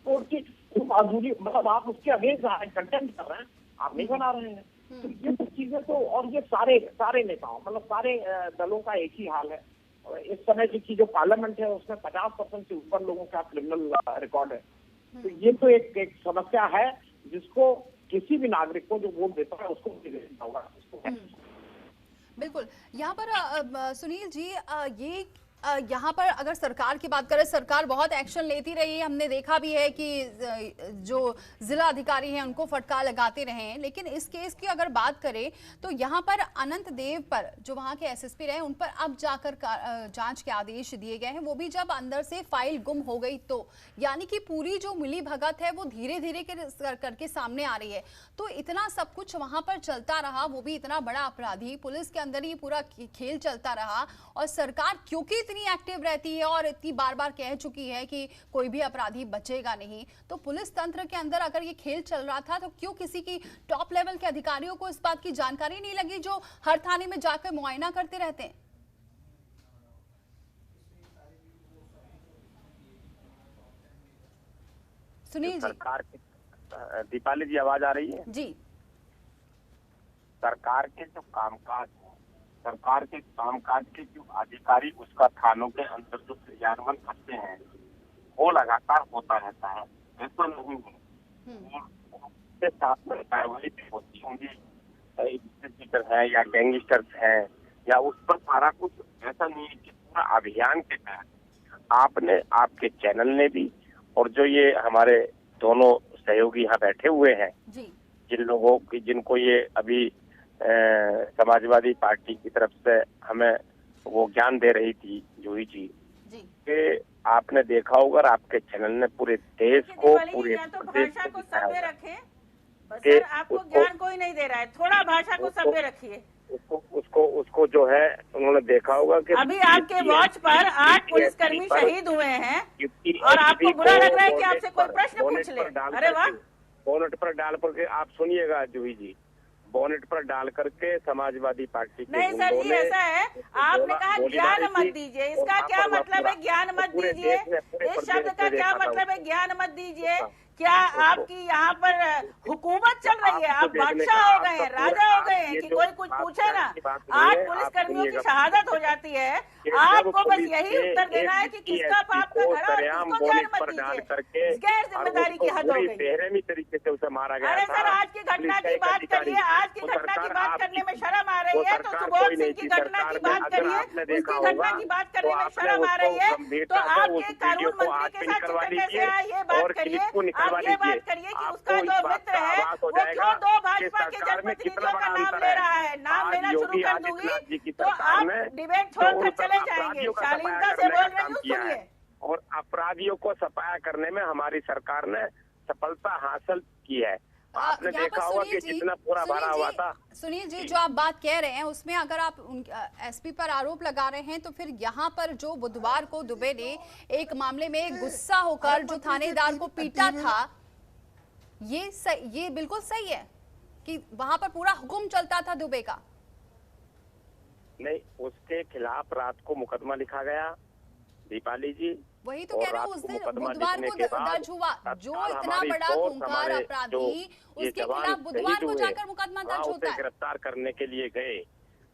कोर्ट की मतलब आप उसके अगेंस्ट कंटेम्प्ट कर रहे हैं, आप नहीं बना रहे हैं। तो ये सब चीजें तो, और ये सारे नेताओं मतलब सारे दलों का एक ही हाल है। इस समय की जो पार्लियामेंट है उसमें 50% से ऊपर लोगों का क्रिमिनल रिकॉर्ड है। तो ये तो एक समस्या है जिसको किसी भी नागरिक को जो वोट देता है उसको देखना होगा। बिल्कुल। यहाँ पर सुनील जी, ये यहाँ पर अगर सरकार की बात करें, सरकार बहुत एक्शन लेती रही है, हमने देखा भी है कि जो जिला अधिकारी हैं उनको फटकार लगाते रहे हैं। लेकिन इस केस की अगर बात करें तो यहाँ पर अनंत देव पर, जो वहाँ के एसएसपी रहे, उन पर अब जाकर जांच के आदेश दिए गए हैं, वो भी जब अंदर से फाइल गुम हो गई तो। यानी कि पूरी जो मिली भगत है वो धीरे धीरे करके सामने आ रही है। तो इतना सब कुछ वहाँ पर चलता रहा, वो भी इतना बड़ा अपराधी, पुलिस के अंदर ही पूरा खेल चलता रहा, और सरकार क्योंकि इतनी एक्टिव रहती है और इतनी बार बार कह चुकी है कि कोई भी अपराधी बचेगा नहीं, तो पुलिस तंत्र के अंदर अगर ये खेल चल रहा था तो क्यों किसी की टॉप लेवल के अधिकारियों को इस बात की जानकारी नहीं लगी जो हर थाने में जाकर मुआयना करते रहते हैं? सुनील जी। सरकार की, दीपाली जी आवाज आ रही है जी? सरकार के जो कामकाज, सरकार के कामकाज के जो अधिकारी उसका थानों के अंदर जो क्रियान्वयन करते हैं वो लगातार होता रहता है, ऐसा नहीं है। उसके साथ में कार्रवाई भी होती होंगी, है या गैंगस्टर्स हैं या उस पर सारा कुछ, ऐसा नहीं है कि पूरा अभियान के तहत आपने, आपके चैनल ने भी, और जो ये हमारे दोनों सहयोगी यहाँ बैठे हुए हैं, जिन लोगों की, जिनको ये अभी समाजवादी पार्टी की तरफ से हमें वो ज्ञान दे रही थी जूही जी, कि आपने देखा होगा, आपके चैनल ने पूरे देश को, पूरे भाषा को सभ्य रखें। सर, आपको ज्ञान कोई नहीं दे रहा है, थोड़ा भाषा को सभ्य रखिए। उसको जो है उन्होंने देखा होगा कि अभी आपके वॉच पर 8 पुलिसकर्मी शहीद हुए हैं और आपको बुरा लग रहा है कि आपसे कोई प्रश्न पूछ ले। अरे वाह। बोनेट पर डाल करके आप सुनिएगा जूही जी, बोनेट पर डाल करके समाजवादी पार्टी के नहीं सर जी, ऐसा है, आपने कहा ज्ञान मत दीजिए, इसका क्या मतलब है ज्ञान मत दीजिए? इस शब्द का क्या मतलब है ज्ञान मत दीजिए? क्या आपकी यहाँ पर हुकूमत चल रही है? आप बादशाह हो गए हैं, राजा हो गए हैं कि कोई कुछ पूछे ना? 8 पुलिसकर्मियों की शहादत हो जाती है, आपको बस यही उत्तर देना है कि किसका पाप का घड़ा और किसको ज्ञान मत दीजिए। गैर जिम्मेदारी की हद हो गई। बेरहमी तरीके से उसे मारा गया। अरे सर, आज की घटना की बात करिए, आज की घटना की बात करने में शर्म आ रही है तो सुबोध सिंह की घटना की बात करिए, उसकी घटना की बात करने में शर्म आ रही है तो आपके कानून मंत्री के साथ चिपकने से ये बात करिए, आप ये बात करिए कि उसका जो मित्र है वो क्यों 2 भाजपा के जनप्रतिनिधियों का नाम ले रहा है। नाम लेना शुरू कर दूंगी तो आप डिबेट छोड़कर चले जाएंगे। शालीनता से बोल रही हूँ, सुनिए। और अपराधियों को सफाया करने में हमारी सरकार ने सफलता हासिल की है। आपने देखा होगा कि जितना पूरा भरा हुआ था। सुनील जी, जो आप बात कह रहे हैं उसमें अगर आप एसपी पर आरोप लगा रहे हैं तो फिर यहाँ पर जो बुधवार को दुबे ने एक मामले में गुस्सा होकर जो थानेदार को पीटा था, ये बिल्कुल सही है कि वहां पर पूरा हुक्म चलता था दुबे का? नहीं, उसके खिलाफ रात को मुकदमा लिखा गया दीपाली जी। वही तो कह रहा हूँ, उस दिन बुधवार को दर्ज हुआ। जो इतना बड़ा खूंखार अपराधी, उसके खिलाफ बुधवार को जाकर मुकदमा दर्ज होता है। गिरफ्तार करने के लिए गए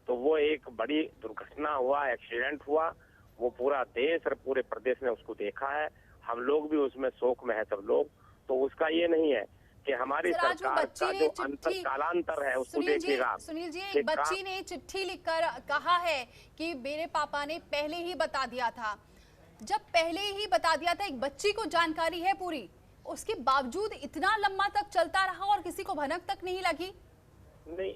तो वो एक बड़ी दुर्घटना हुआ, एक्सीडेंट हुआ। वो पूरा देश और पूरे प्रदेश ने उसको देखा है। हम लोग भी उसमें शोक में है सब लोग। तो उसका ये नहीं है कि हमारी सरकार का जो अंतर कालांतर है उसको देखिएगा। सुनील जी, एक बच्ची ने चिट्ठी लिखकर कहा है कि मेरे पापा ने पहले ही बता दिया था। जब पहले ही बता दिया था, एक बच्ची को जानकारी है पूरी, उसके बावजूद इतना लंबा तक चलता रहा और किसी को भनक तक नहीं लगी। नहीं,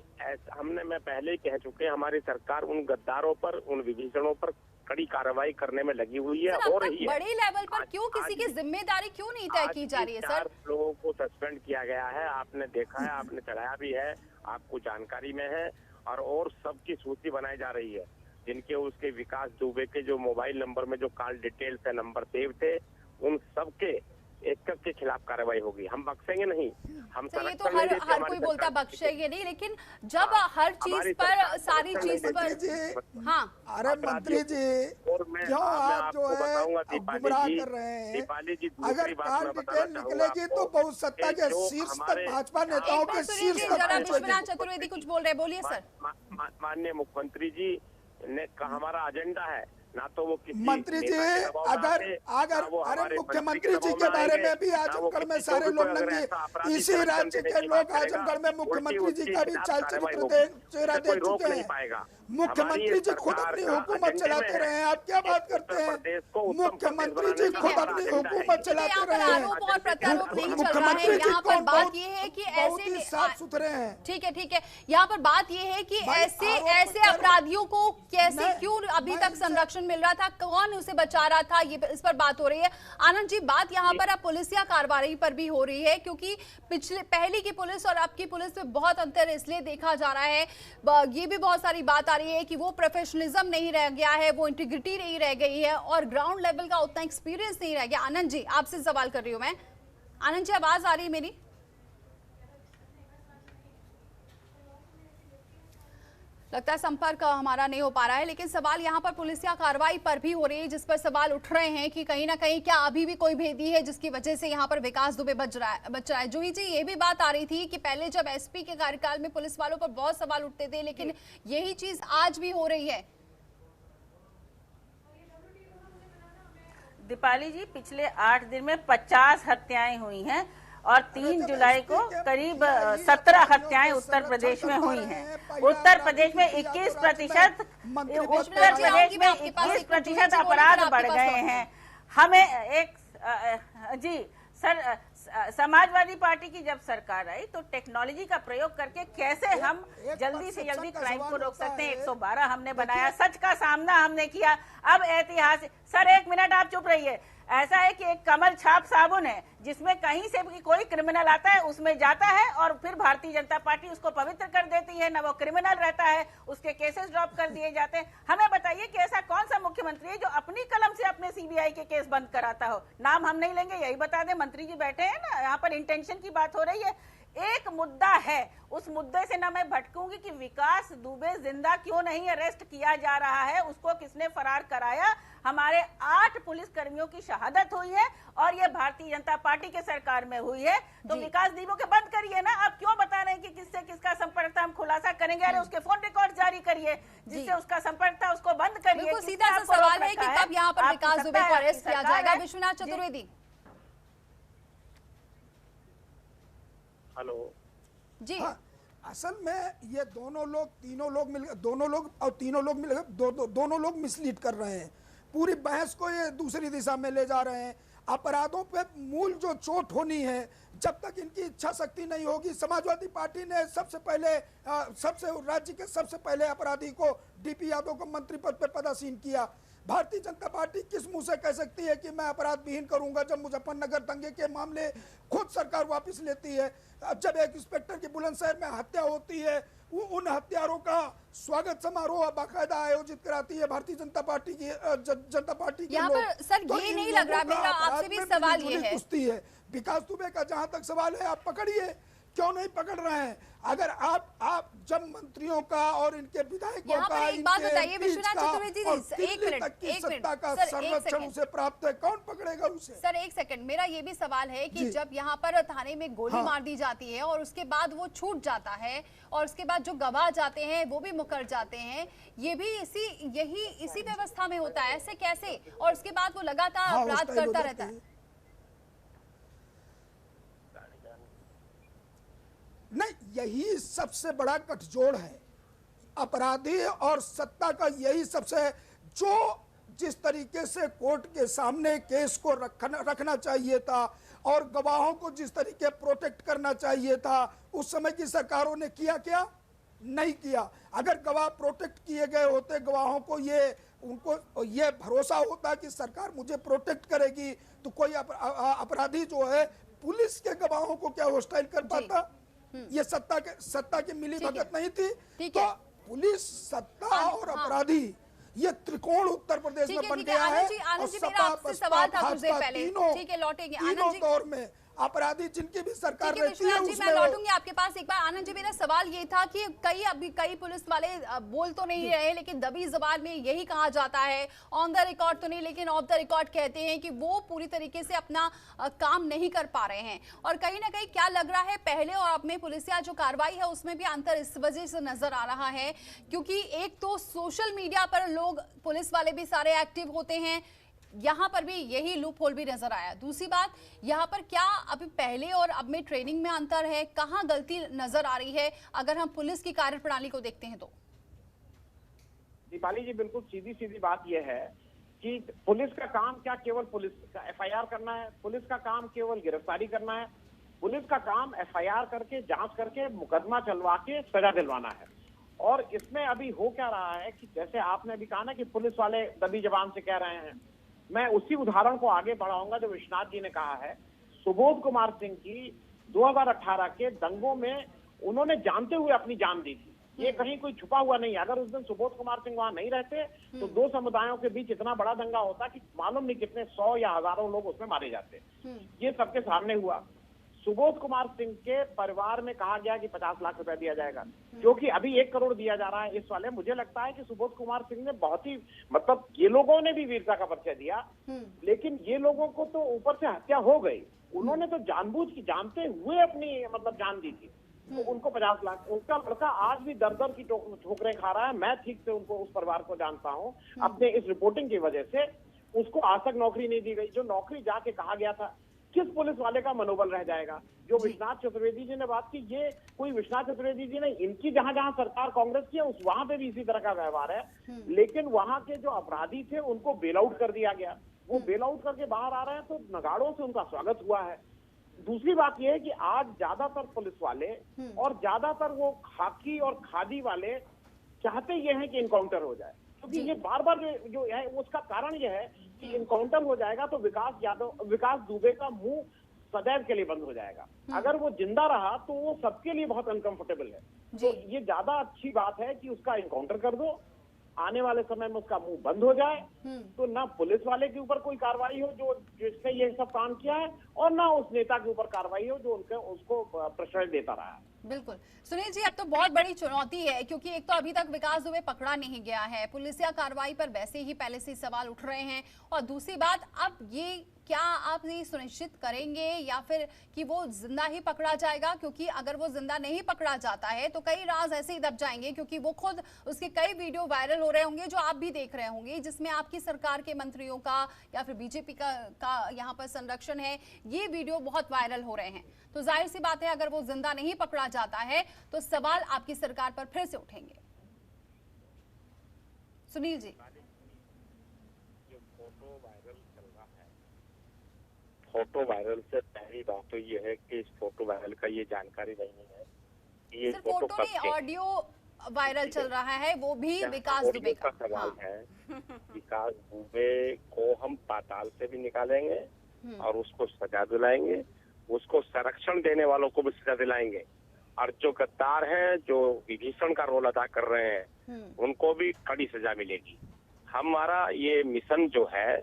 मैं पहले ही कह चुके, हमारी सरकार उन गद्दारों पर, उन विभीषणों पर कड़ी कार्रवाई करने में लगी हुई है। हो रही है बड़े लेवल पर। क्यों किसी की जिम्मेदारी क्यों नहीं तय की जा रही है सर? 4 लोगों को सस्पेंड किया गया है, आपने देखा है, आपने चढ़ाया भी है, आपको जानकारी में है। और सबकी सूची बनाई जा रही है, जिनके उसके विकास दुबे के जो मोबाइल नंबर में जो कॉल डिटेल्स है, नंबर सेव थे, उन सबके एक के खिलाफ कार्रवाई होगी। हम बख्शेंगे नहीं। हम तो ये तो हर कोई बोलता बख्शेंगे नहीं, लेकिन जब हर चीज पर, सारी चीज पर, हाँ। अरे मंत्री जी, क्यों आप जो है गुमराह कर रहे हैं? दीपाली जी, अगर कॉल डिटेल निकलेगी तो बहुत सत्ता के शीर्ष तक, भाजपा नेताओं के शीर्ष तक। विश्वनाथ चतुर्वेदी कुछ बोल रहे, बोलिए सर। माननीय मुख्यमंत्री जी ने कहा हमारा एजेंडा है ना, तो वो किसी मंत्री जी अगर अरे मुख्यमंत्री जी के बारे में भी आजमगढ़ में सारे लोग नंगे, इसी राज्य के लोग आजमगढ़ में मुख्यमंत्री जी का भी चाल चेहरा देख चुके हैं। मुख्यमंत्री जी खुद अपनी हुकूमत चलाते रहे हैं, आप क्या बात करते हैं? मुख्यमंत्री जी खुद अपनी हुकूमत चलाते रहे हैं। मुख्यमंत्री जी को बात ये है कि ऐसे साफ सुथरे हैं। ठीक है, यहाँ पर बात ये है कि ऐसे अपराधियों को कैसे, क्यों अभी तक संरक्षण मिल रहा था, कौन उसे बचा रहा था, ये इस पर बात हो रही है। आनंद जी, बात यहाँ पर अब पुलिसिया कार्रवाई पर भी हो रही है, क्योंकि पहले की पुलिस और अब की पुलिस में बहुत अंतर इसलिए देखा जा रहा है। ये भी बहुत सारी बात आ रही है कि वो प्रोफेशनलिज्म नहीं रह गया है, वो इंटीग्रिटी नहीं रह गई है, और ग्राउंड लेवल का उतना एक्सपीरियंस नहीं रह गया। आनंद जी, आपसे सवाल कर रही हूं मैं। आनंद जी, आवाज आ रही है मेरी? लगता है संपर्क हमारा नहीं हो पा रहा है, लेकिन सवाल यहाँ पर पुलिसिया कार्रवाई पर भी हो रही है, जिस पर सवाल उठ रहे हैं कि कहीं ना कहीं क्या अभी भी कोई भेदी है जिसकी वजह से यहाँ पर विकास दुबे बच रहा है। जूही जी, ये भी बात आ रही थी कि पहले जब एसपी के कार्यकाल में पुलिस वालों पर बहुत सवाल उठते थे, लेकिन यही चीज आज भी हो रही है। दीपाली जी, पिछले 8 दिन में 50 हत्याएं हुई हैं और 3 जुलाई को करीब 17 हत्याएं उत्तर प्रदेश में हुई हैं। उत्तर प्रदेश में 21% अपराध बढ़ गए हैं। हमें जी सर, समाजवादी पार्टी की जब सरकार आई तो टेक्नोलॉजी का प्रयोग करके कैसे हम जल्दी से जल्दी क्राइम को रोक सकते हैं, 112 हमने बनाया, सच का सामना हमने किया। अब ऐतिहासिक, सर 1 मिनट आप चुप रहिए। ऐसा है कि एक कमल छाप साबुन है जिसमें कहीं से भी कोई क्रिमिनल आता है उसमें जाता है और फिर भारतीय जनता पार्टी उसको पवित्र कर देती है, न वो क्रिमिनल रहता है, उसके केसेस ड्रॉप कर दिए जाते हैं। हमें बताइए कि ऐसा कौन सा मुख्यमंत्री है जो अपनी कलम से अपने सीबीआई के केस बंद कराता हो? नाम हम नहीं लेंगे, यही बता दें, मंत्री जी बैठे हैं ना, यहाँ पर इंटेंशन की बात हो रही है। एक मुद्दा है, उस मुद्दे से ना मैं भटकूंगी कि विकास दुबे जिंदा क्यों नहीं अरेस्ट किया जा रहा है, उसको किसने फरार कराया। हमारे 8 पुलिस कर्मियों की शहादत हुई है और ये भारतीय जनता पार्टी के सरकार में हुई है। तो विकास दुबे के बंद करिए ना, आप क्यों बता रहे हैं कि किससे किसका संपर्क था, हम खुलासा करेंगे। अरे उसके फोन रिकॉर्ड जारी करिए, जिससे उसका संपर्क था उसको बंद करिए। सीधा सा सवाल है कि कब यहाँ पर विकास दुबे को अरेस्ट किया जाएगा? विश्वनाथ चतुर्वेदी। हेलो जी। हाँ, असल में ये दोनों लोग मिसलीड कर रहे हैं, पूरी बहस को ये दूसरी दिशा में ले जा रहे हैं। अपराधों पे मूल जो चोट होनी है, जब तक इनकी इच्छा शक्ति नहीं होगी। समाजवादी पार्टी ने राज्य के सबसे पहले अपराधी को डीपी यादव को मंत्री पद पर पदासीन किया। भारतीय जनता पार्टी किस मुंह से कह सकती है कि मैं अपराध विहीन करूंगा, जब मुजफ्फरनगर दंगे के मामले खुद सरकार वापस लेती है, जब एक इंस्पेक्टर की बुलंदशहर में हत्या होती है, उन हत्यारों का स्वागत समारोह बाकायदा आयोजित कराती है भारतीय जनता पार्टी की यहाँ पर सर तो ये नहीं लग रहा, मेरा आपसे भी सवाल ये है। विकास दुबे का जहां तक सवाल है, आप पकड़िए क्यों नहीं पकड़ रहे हैं? अगर आप जब मंत्रियों का और इनके विधायकों का, एक बात बताइए इनके विश्वनाथ चतुर्वेदी जी, एक मिनट, सत्ता का सर, संरक्षण उसे प्राप्त है, कौन पकड़ेगा उसे? सर एक सेकंड, मेरा ये भी सवाल है कि जब यहाँ पर थाने में गोली मार दी जाती है और उसके बाद वो छूट जाता है और उसके बाद जो गवाह जाते हैं वो भी मुकर जाते हैं, ये भी इसी व्यवस्था में होता है, ऐसे कैसे? और उसके बाद वो लगातार अपराध करता रहता है। नहीं, यही सबसे बड़ा गठजोड़ है, अपराधी और सत्ता का। यही सबसे जिस तरीके से कोर्ट के सामने केस को रखना चाहिए था और गवाहों को जिस तरीके प्रोटेक्ट करना चाहिए था, उस समय की सरकारों ने किया क्या? नहीं किया। अगर गवाह प्रोटेक्ट किए गए होते, गवाहों को उनको ये भरोसा होता कि सरकार मुझे प्रोटेक्ट करेगी, तो कोई अपराधी जो है पुलिस के गवाहों को क्या होस्टाइल कर पाता? ये सत्ता की मिली भगत नहीं थी। तो पुलिस, सत्ता और अपराधी, ये त्रिकोण उत्तर प्रदेश में बन गया है। और सपा, बसपा, भाजपा तीनों दौर में अपराधी जिनकी भी सरकार रहती है मैं लौटूंगी आपके पास एक बार। आनंद जी, मेरा सवाल ये था कि कई पुलिस वाले बोल तो नहीं रहे, लेकिन दबी जबान में यही कहा जाता है, ऑन द रिकॉर्ड तो नहीं लेकिन ऑफ द रिकॉर्ड कहते हैं कि वो पूरी तरीके से अपना काम नहीं कर पा रहे हैं। और कहीं ना कहीं क्या लग रहा है, पहले और अब में पुलिसिया जो कार्रवाई है उसमें भी अंतर इस वजह से नजर आ रहा है क्योंकि एक तो सोशल मीडिया पर लोग, पुलिस वाले भी सारे एक्टिव होते हैं, यहाँ पर भी यही लूप होल भी नजर आया। दूसरी बात, यहाँ पर क्या अभी पहले और अब में ट्रेनिंग में अंतर है? कहाँ गलती नजर आ रही है अगर हम पुलिस की कार्यप्रणाली को देखते हैं तो? दीपाली जी, बिल्कुल सीधी बात यह है कि पुलिस का काम क्या केवल पुलिस का एफआईआर करना है? पुलिस का काम केवल गिरफ्तारी करना है? पुलिस का काम एफआईआर करके, जांच करके, मुकदमा चलवा के सजा दिलवाना है। और इसमें अभी हो क्या रहा है कि जैसे आपने अभी कहा ना कि पुलिस वाले दबी जबान से कह रहे हैं, मैं उसी उदाहरण को आगे बढ़ाऊंगा जो विश्वनाथ जी ने कहा है। सुबोध कुमार सिंह की 2018 के दंगों में उन्होंने जानते हुए अपनी जान दी थी, ये कहीं कोई छुपा हुआ नहीं। अगर उस दिन सुबोध कुमार सिंह वहां नहीं रहते तो दो समुदायों के बीच इतना बड़ा दंगा होता कि मालूम नहीं कितने 100 या हजारों लोग उसमें मारे जाते। ये सबके सामने हुआ। सुबोध कुमार सिंह के परिवार में कहा गया कि 50 लाख रुपए दिया जाएगा, जो कि अभी 1 करोड़ दिया जा रहा है इस वाले। मुझे लगता है कि सुबोध कुमार सिंह ने बहुत ही, मतलब ये लोगों ने भी वीरता का परिचय दिया, लेकिन ये लोगों को तो ऊपर से हत्या हो गई। उन्होंने तो जानबूझ की, जानते हुए अपनी जान दी थी। तो उनको 50 लाख, उनका लड़का आज भी दर की ठोकरें खा रहा है। मैं ठीक से उस परिवार को जानता हूँ अपने इस रिपोर्टिंग की वजह से। उसको आज तक नौकरी नहीं दी गई। जो नौकरी जाके कहा गया था, किस पुलिस वाले का मनोबल रह जाएगा? जो विश्वनाथ चतुर्वेदी जी ने बात की, ये कोई विश्वनाथ चतुर्वेदी जी ने, इनकी जहां जहां सरकार कांग्रेस की है वहां पे भी इसी तरह का व्यवहार है। लेकिन वहां के जो अपराधी थे उनको बेल आउट कर दिया गया। वो बेल आउट करके बाहर आ रहे हैं तो नगाड़ों से उनका स्वागत हुआ है। दूसरी बात यह है कि आज ज्यादातर पुलिस वाले और ज्यादातर वो खाकी और खादी वाले चाहते ये हैं कि इनकाउंटर हो जाए, क्योंकि ये बार बार जो है उसका कारण यह है कि इनकाउंटर हो जाएगा तो विकास दुबे का मुंह सदैव के लिए बंद हो जाएगा। अगर वो जिंदा रहा तो वो सबके लिए बहुत अनकंफर्टेबल है। तो ये ज्यादा अच्छी बात है कि उसका इनकाउंटर कर दो, आने वाले समय में उसका मुंह बंद हो जाए, तो ना पुलिस वाले के ऊपर कोई कार्रवाई हो जो जिसने ये सब काम किया है, और ना उस नेता के ऊपर कार्रवाई हो जो उसको प्रश्रय देता रहा है। बिल्कुल सुनील जी, अब तो बहुत बड़ी चुनौती है क्योंकि एक तो अभी तक विकास दुबे पकड़ा नहीं गया है, पुलिसिया कार्रवाई पर वैसे ही पहले से सवाल उठ रहे हैं, और दूसरी बात, अब ये क्या आप ये सुनिश्चित करेंगे या फिर कि वो जिंदा ही पकड़ा जाएगा? क्योंकि अगर वो जिंदा नहीं पकड़ा जाता है तो कई राज ऐसे ही दब जाएंगे, क्योंकि वो खुद, उसके कई वीडियो वायरल हो रहे होंगे जो आप भी देख रहे होंगे, जिसमें आपकी सरकार के मंत्रियों का या फिर बीजेपी का यहाँ पर संरक्षण है, ये वीडियो बहुत वायरल हो रहे हैं। तो जाहिर सी बात है अगर वो जिंदा नहीं पकड़ा जाता है तो सवाल आपकी सरकार पर फिर से उठेंगे। सुनील जी, फोटो वायरल से पहली बात तो ये है कि इस फोटो वायरल का ये जानकारी नहीं है कि ये फोटो नहीं, ऑडियो वायरल चल रहा है, वो भी विकास दुबे का सवाल है। विकास दुबे को हम पाताल से भी निकालेंगे और उसको सजा दिलाएंगे, उसको संरक्षण देने वालों को भी सजा दिलाएंगे, और जो गद्दार हैं, जो विभीषण का रोल अदा कर रहे हैं, उनको भी कड़ी सजा मिलेगी। हमारा ये मिशन जो है,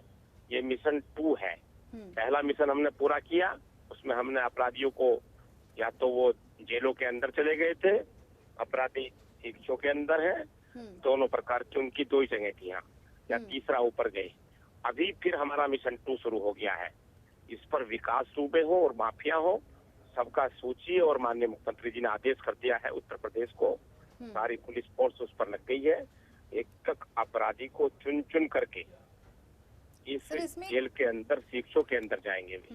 ये मिशन 2 है। पहला मिशन हमने पूरा किया, उसमें हमने अपराधियों को या तो वो जेलों के अंदर चले गए थे, अपराधी शिक्षों के अंदर है, दोनों प्रकार की उनकी 2 ही जगह थी यहाँ, या तीसरा ऊपर गए। अभी फिर हमारा मिशन 2 शुरू हो गया है। इस पर विकास दुबे हो और माफिया हो, सबका सोचिए। और माननीय मुख्यमंत्री जी ने आदेश कर दिया है उत्तर प्रदेश को, सारी पुलिस फोर्स उस पर लग गई है। एक अपराधी को चुन चुन करके इस जेल के अंदर, शिक्षों के अंदर जाएंगे भी,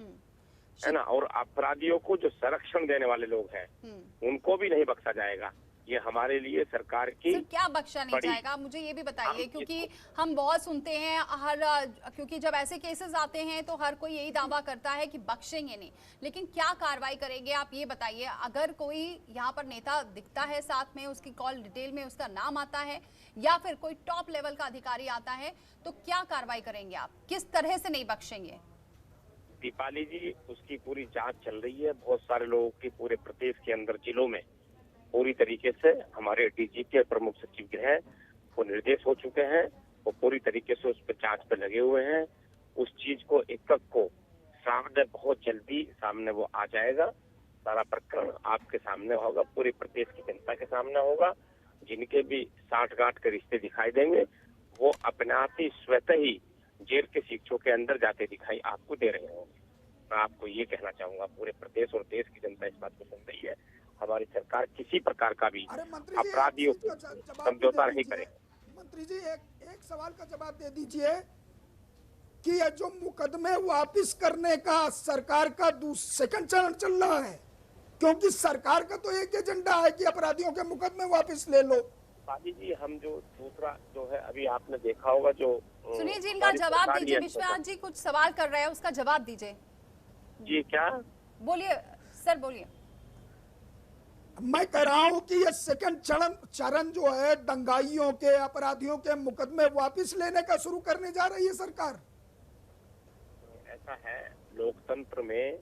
है ना। और अपराधियों को जो संरक्षण देने वाले लोग हैं उनको भी नहीं बख्शा जाएगा। ये हमारे लिए सरकार की क्या बख्शा नहीं जाएगा, मुझे ये भी बताइए, क्योंकि हम बहुत सुनते हैं क्योंकि जब ऐसे केसेस आते हैं तो हर कोई यही दावा करता है कि बख्शेंगे नहीं, लेकिन क्या कार्रवाई करेंगे आप ये बताइए। अगर कोई यहाँ पर नेता दिखता है, साथ में उसकी कॉल डिटेल में उसका नाम आता है, या फिर कोई टॉप लेवल का अधिकारी आता है, तो क्या कार्रवाई करेंगे आप, किस तरह से नहीं बख्शेंगे? दीपाली जी, उसकी पूरी जांच चल रही है। बहुत सारे लोगों की पूरे प्रदेश के अंदर जिलों में पूरी तरीके से हमारे डीजीपी और प्रमुख सचिव गृह को निर्देश हो चुके हैं। वो पूरी तरीके से उस पर जांच पे लगे हुए हैं। उस चीज को एक को सामने बहुत जल्दी सामने वो आ जाएगा। सारा प्रकरण आपके सामने होगा, पूरे प्रदेश की जनता के सामने होगा। जिनके भी साठ-गांठ के रिश्ते दिखाई देंगे वो अपने आप ही स्वतः ही जेल के शिक्षों के अंदर जाते दिखाई आपको दे रहे होंगे। मैं आपको ये कहना चाहूंगा, पूरे प्रदेश और देश की जनता इस बात को सुन रही है। हमारी सरकार किसी प्रकार का भी अपराधियों को समझौता नहीं करेगी। मंत्री जी, एक सवाल का जवाब दे दीजिए कि ये जो मुकदमे वापस करने का सरकार का सेकंड चरण चल रहा है, क्योंकि सरकार का तो एक एजेंडा है कि अपराधियों के मुकदमे वापस ले लो। बाजी जी, हम जो दूसरा जो है, अभी आपने देखा होगा जो सुनिए जी, इनका जवाब दीजिए। विश्वनाथ जी कुछ सवाल कर रहे हैं, उसका जवाब दीजिए जी। क्या बोलिए सर, बोलिए। मैं कह रहा हूँ कि ये सेकंड चरण जो है दंगाइयों के, अपराधियों के मुकदमे वापस लेने का शुरू करने जा रही है सरकार। ऐसा है, लोकतंत्र में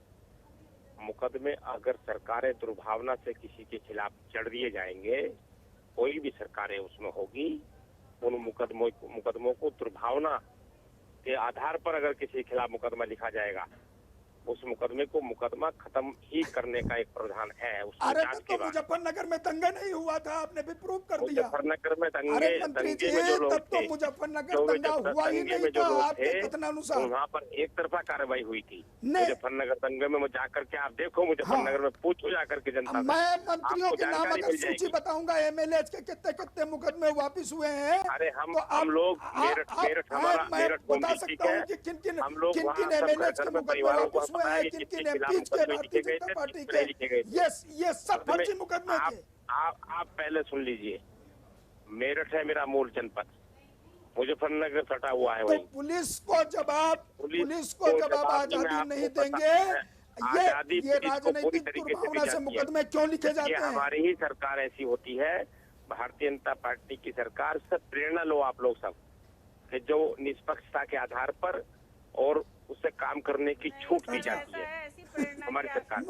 मुकदमे अगर सरकारें दुर्भावना से किसी के खिलाफ चढ़ दिए जाएंगे, कोई भी सरकारें उसमें होगी, उन मुकदमों को दुर्भावना के आधार पर अगर किसी के खिलाफ मुकदमा लिखा जाएगा, उस मुकदमे को मुकदमा खत्म ही करने का एक प्रावधान है। अरे तो मुजफ्फरनगर में दंगा नहीं हुआ था, आपने भी प्रूव कर दिया। मुजफ्फरनगर में दंगे में जो लोग थे, मुजफ्फरनगर दंगा हुआ ही नहीं था आपके कथनानुसार। वहाँ पर एक तरफा कार्रवाई हुई थी। मुजफ्फरनगर दंगे में जाकर के आप देखो, मुजफ्फरनगर में पूछो जाकर के जनता। मैं मंत्रियों के नाम अगर सूची बताऊंगा, एमएलए के कितने मुकदमे वापिस हुए हैं। अरे हम लोग मेरठ हमारा मेरठ बता सकता हूँ कि किन एमएलए के मुकदमे वापिस हुए हैं, किन एमपीज के, भारतीय जनता पार्टी के। ये सब फर्जी मुकदमे थे। आप पहले सुन लीजिए, मेरठ है मेरा मूल जनपद, मुजफ्फरनगर सटा हुआ है। तो पुलिस को जवाब आजादी नहीं देंगे, ये राजनीतिक दुर्भावना से मुकदमे क्यों लिखे जाते हैं? हमारी ही सरकार ऐसी होती है, भारतीय जनता पार्टी की सरकार से प्रेरणा लो आप लोग सब, कि जो निष्पक्षता के आधार पर और उससे काम करने की छूट दी जाती है हमारी सरकार।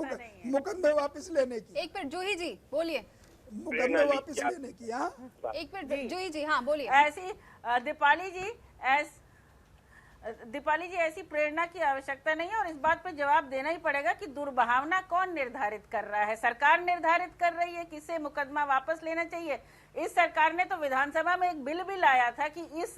मुकदमे वापस लेने की एक मिनट जूही जी बोलिए। मुकदमे वापस लेने की, हाँ एक मिनट जूही जी, हाँ बोलिए। ऐसी दीपाली जी ऐसी प्रेरणा की आवश्यकता नहीं है, और इस बात पर जवाब देना ही पड़ेगा कि दुर्भावना कौन निर्धारित कर रहा है? सरकार निर्धारित कर रही है किसे मुकदमा वापस लेना चाहिए। इस सरकार ने तो विधानसभा में एक बिल भी लाया था कि इस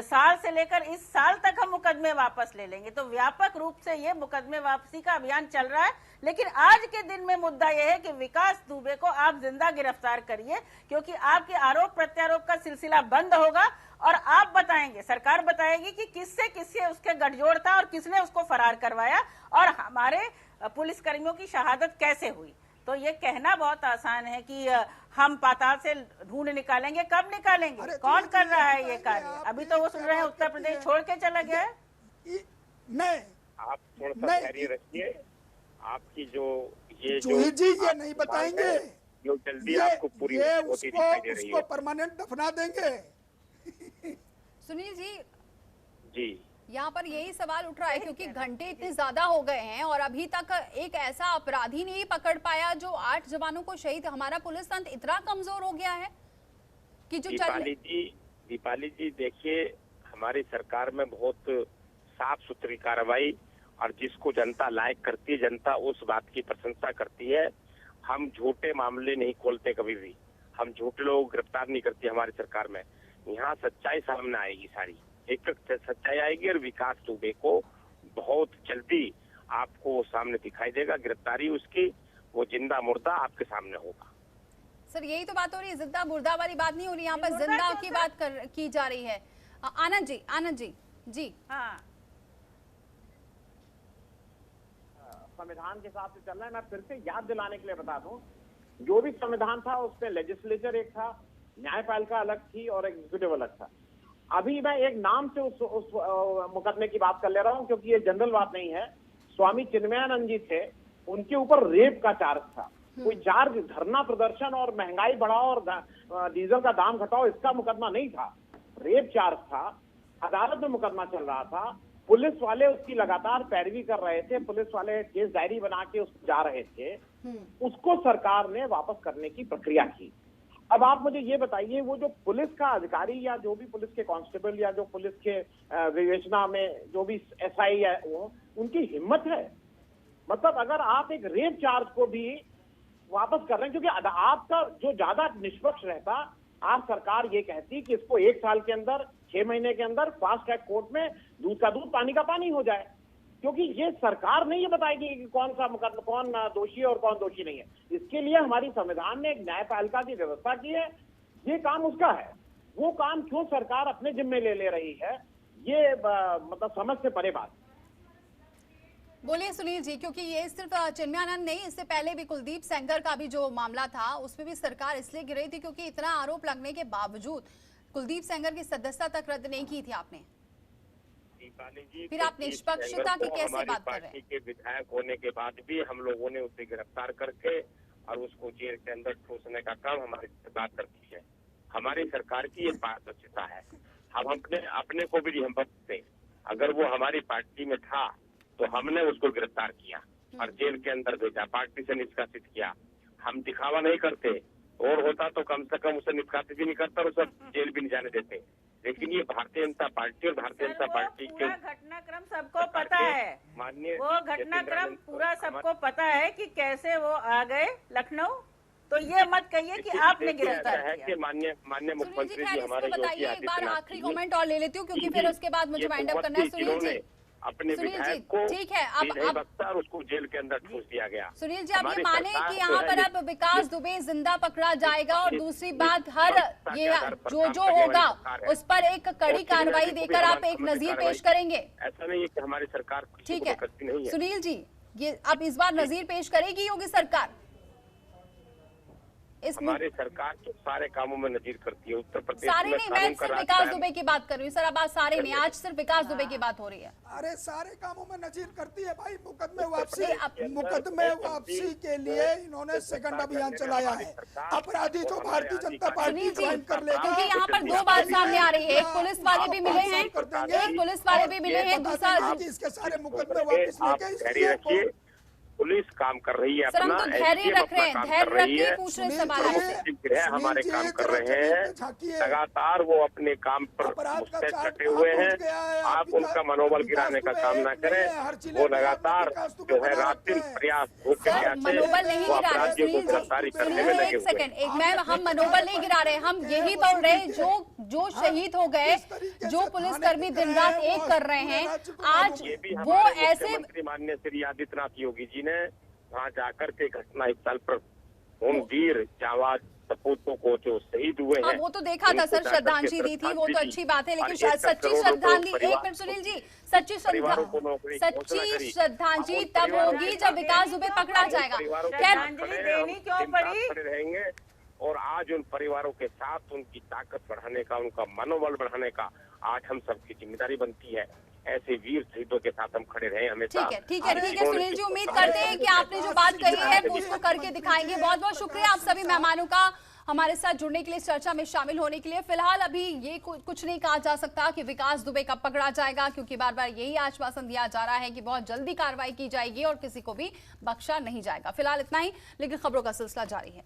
साल से लेकर इस साल तक हम मुकदमे वापस ले लेंगे। तो व्यापक रूप से ये मुकदमे वापसी का अभियान चल रहा है। लेकिन आज के दिन में मुद्दा यह है कि विकास दुबे को आप जिंदा गिरफ्तार करिए, क्योंकि आपके आरोप प्रत्यारोप का सिलसिला बंद होगा और आप बताएंगे, सरकार बताएगी कि किससे उसके गठजोड़ था और किसने उसको फरार करवाया और हमारे पुलिसकर्मियों की शहादत कैसे हुई। तो ये कहना बहुत आसान है कि हम पाताल से ढूंढ निकालेंगे, कब निकालेंगे? कौन कर रहा है ये कार्य? अभी तो वो सुन रहे हैं उत्तर प्रदेश छोड़ के चला गया है। नहीं, आप थोड़ा सा धैर्य रखिए। आपकी जो ये नहीं बताएंगे, जो जल्दी आपको पूरी होती दिखाई दे रही है, उसको परमानेंट दफना देंगे। सुनील जी, यहाँ पर यही सवाल उठ रहा है क्योंकि घंटे इतने ज्यादा हो गए हैं और अभी तक एक ऐसा अपराधी नहीं पकड़ पाया जो 8 जवानों को शहीद। हमारा पुलिस तंत्र इतना कमजोर हो गया है कि जो दीपाली जी देखिए, हमारी सरकार में बहुत साफ सुथरी कार्रवाई और जिसको जनता लाइक करती है, जनता उस बात की प्रशंसा करती है। हम झूठे मामले नहीं खोलते कभी भी, हम झूठे लोगों को गिरफ्तार नहीं करती हमारी सरकार में। यहाँ सच्चाई सामने आएगी, सारी एक सच्चाई आएगी और विकास दुबे को बहुत जल्दी आपको सामने दिखाई देगा। गिरफ्तारी उसकी वो जिंदा मुर्दा आपके सामने होगा। सर यही तो बात हो रही है, जिंदा मुर्दा वाली बात नहीं हो रही, यहाँ पर जिंदा की बात की जा रही है। आनंद जी हाँ, संविधान के हिसाब से चल रहा है। मैं फिर से याद दिलाने के लिए बता दूं, जो भी संविधान था उसमें लेजिस्लेचर एक था, न्यायपालिका अलग थी और एग्जीक्यूटिव अलग था। अभी मैं एक नाम से उस मुकदमे की बात कर ले रहा हूं क्योंकि ये जनरल बात नहीं है। स्वामी चिन्मयानंद जी थे, उनके ऊपर रेप का चार्ज था। कोई चार्ज धरना प्रदर्शन और महंगाई बढ़ाओ और डीजल का दाम घटाओ इसका मुकदमा नहीं था, रेप चार्ज था। अदालत में मुकदमा चल रहा था, पुलिस वाले उसकी लगातार पैरवी कर रहे थे, पुलिस वाले केस डायरी बना के उसको जा रहे थे, उसको सरकार ने वापस करने की प्रक्रिया की। अब आप मुझे ये बताइए, वो जो पुलिस का अधिकारी या जो भी पुलिस के कांस्टेबल या जो पुलिस के विवेचना में जो भी एसआई है वो, उनकी हिम्मत है? मतलब अगर आप एक रेप चार्ज को भी वापस कर रहे हैं, क्योंकि आपका जो ज्यादा निष्पक्ष रहता, आप सरकार ये कहती कि इसको 1 साल के अंदर 6 महीने के अंदर फास्ट ट्रैक कोर्ट में दूध का दूध पानी का पानी हो जाए, क्योंकि ये सरकार नहीं ये बताएगी कि कौन सा मुकदमा, कौन दोषी है और कौन दोषी नहीं है। इसके लिए हमारी संविधान ने एक न्यायपालिका की व्यवस्था की है, ये काम उसका है। वो काम क्यों सरकार अपने जिम्मे ले रही है, ये मतलब समझ से परे बात। बोलिए सुनील जी, क्योंकि ये सिर्फ चिन्मयानंद नहीं, इससे पहले भी कुलदीप सेंगर का भी जो मामला था उसमें भी सरकार इसलिए गिर रही थी क्योंकि इतना आरोप लगने के बावजूद कुलदीप सेंगर की सदस्यता तक रद्द नहीं की थी आपने। फिर आप निष्पक्षता की कैसे बात कर रहे हैं? के विधायक होने के बाद भी हम लोगों ने उसे गिरफ्तार करके और उसको जेल के अंदर ठूसने का काम हमारी सरकार करती है। हमारी सरकार की ये पारदर्शिता है। हम अपने को भी हम बचते, अगर वो हमारी पार्टी में था तो हमने उसको गिरफ्तार किया और जेल के अंदर भेजा, पार्टी से निष्कासित किया। हम दिखावा नहीं करते, और होता तो कम से कम उसे निष्कासित भी नहीं करता और उसे जेल भी नहीं जाने देते। लेकिन ये भारतीय जनता पार्टी और भारतीय जनता पार्टी के घटनाक्रम सबको पता है, माननीय वो घटनाक्रम पूरा सबको पता है कि कैसे वो आ गए लखनऊ। तो ये मत कहिए कि आपने गिरफ्तार किया। कि माननीय मुख्यमंत्री जी हमारे बताइए, एक बार आखिरी कमेंट और ले लेती हूँ क्योंकि फिर उसके बाद मुझे वाइंड अप करना है। सुनील जी अपने विधायक को ठीक है, अब उसको जेल के अंदर ठूस दिया गया। सुनील जी, अब ये माने कि यहाँ पर अब विकास दुबे जिंदा पकड़ा जाएगा और दूसरी बात, हर ये जो होगा उस पर एक कड़ी कार्रवाई देकर आप एक नजीर पेश करेंगे? ऐसा नहीं है कि हमारी सरकार ठीक है सुनील जी, ये अब इस बार नजीर पेश करेगी योगी सरकार? हमारी सरकार तो सारे कामों में नजीर करती है। उत्तर प्रदेश सारे नहीं, मैं सिर्फ विकास दुबे की बात कर रही हूँ सर। अब सारे नहीं, आज सिर्फ विकास दुबे की बात हो रही है। अरे सारे कामों में नजीर करती है भाई। मुकदमे वापसी के लिए इन्होंने सेकंड अभियान चलाया है। अपराधी जो भारतीय जनता पार्टी ज्वाइन कर लेगा, क्योंकि यहाँ पर 2 बात सामने आ रही है, एक पुलिस वाले भी मिले हैं, एक पुलिस वाले भी मिले हैं, दूसरा इसके सारे मुकदमे वापस लेके पुलिस काम कर रही है सर, हम तो धैर्य रख रहे हैं, धैर्य रख के पूछ रहे सवाल। गृह हमारे काम कर रहे हैं, लगातार वो अपने काम पर मुझसे डटे हुए हैं। आप उनका मनोबल गिराने का काम ना करें। वो लगातार जो है रात दिन प्रयास मनोबल नहीं गिरा रहे। गिरफ्तारी करने में लगे। एक सेकंड, हम मनोबल नहीं गिरा रहे, हम यही बोल रहे हैं जो शहीद हो गए, जो पुलिसकर्मी दिन रात एक कर रहे हैं, आज वो ऐसे माननीय श्री आदित्यनाथ योगी जी ने वहाँ जाकर के घटना स्थल पर उन वीर जांबाज सपूतों को जो शहीद हुए हैं, वो तो देखा था सर, श्रद्धांजलि दी थी, वो तो अच्छी बात है, लेकिन सच्ची श्रद्धांजलि, एक मिनट सुनील जी, सच्ची श्रद्धांजलि तब होगी जब विकास दुबे पकड़ा जाएगा। श्रद्धांजलि देनी क्यों पड़ी? रहेंगे और आज उन परिवारों के साथ उनकी ताकत बढ़ाने का, उनका मनोबल बढ़ाने का आज हम सबकी जिम्मेदारी बनती है। ऐसे वीर शहीदों के साथ हम खड़े रहे हमेशा। ठीक है सुनील जी, उम्मीद करते हैं कि आपने जो बात कही है वो उसको करके दिखाएंगे। बहुत बहुत शुक्रिया आप सभी मेहमानों का हमारे साथ जुड़ने के लिए, चर्चा में शामिल होने के लिए। फिलहाल अभी ये कुछ नहीं कहा जा सकता कि विकास दुबे कब पकड़ा जाएगा, क्योंकि बार बार यही आश्वासन दिया जा रहा है कि बहुत जल्दी कार्रवाई की जाएगी और किसी को भी बख्शा नहीं जाएगा। फिलहाल इतना ही, लेकिन खबरों का सिलसिला जारी है।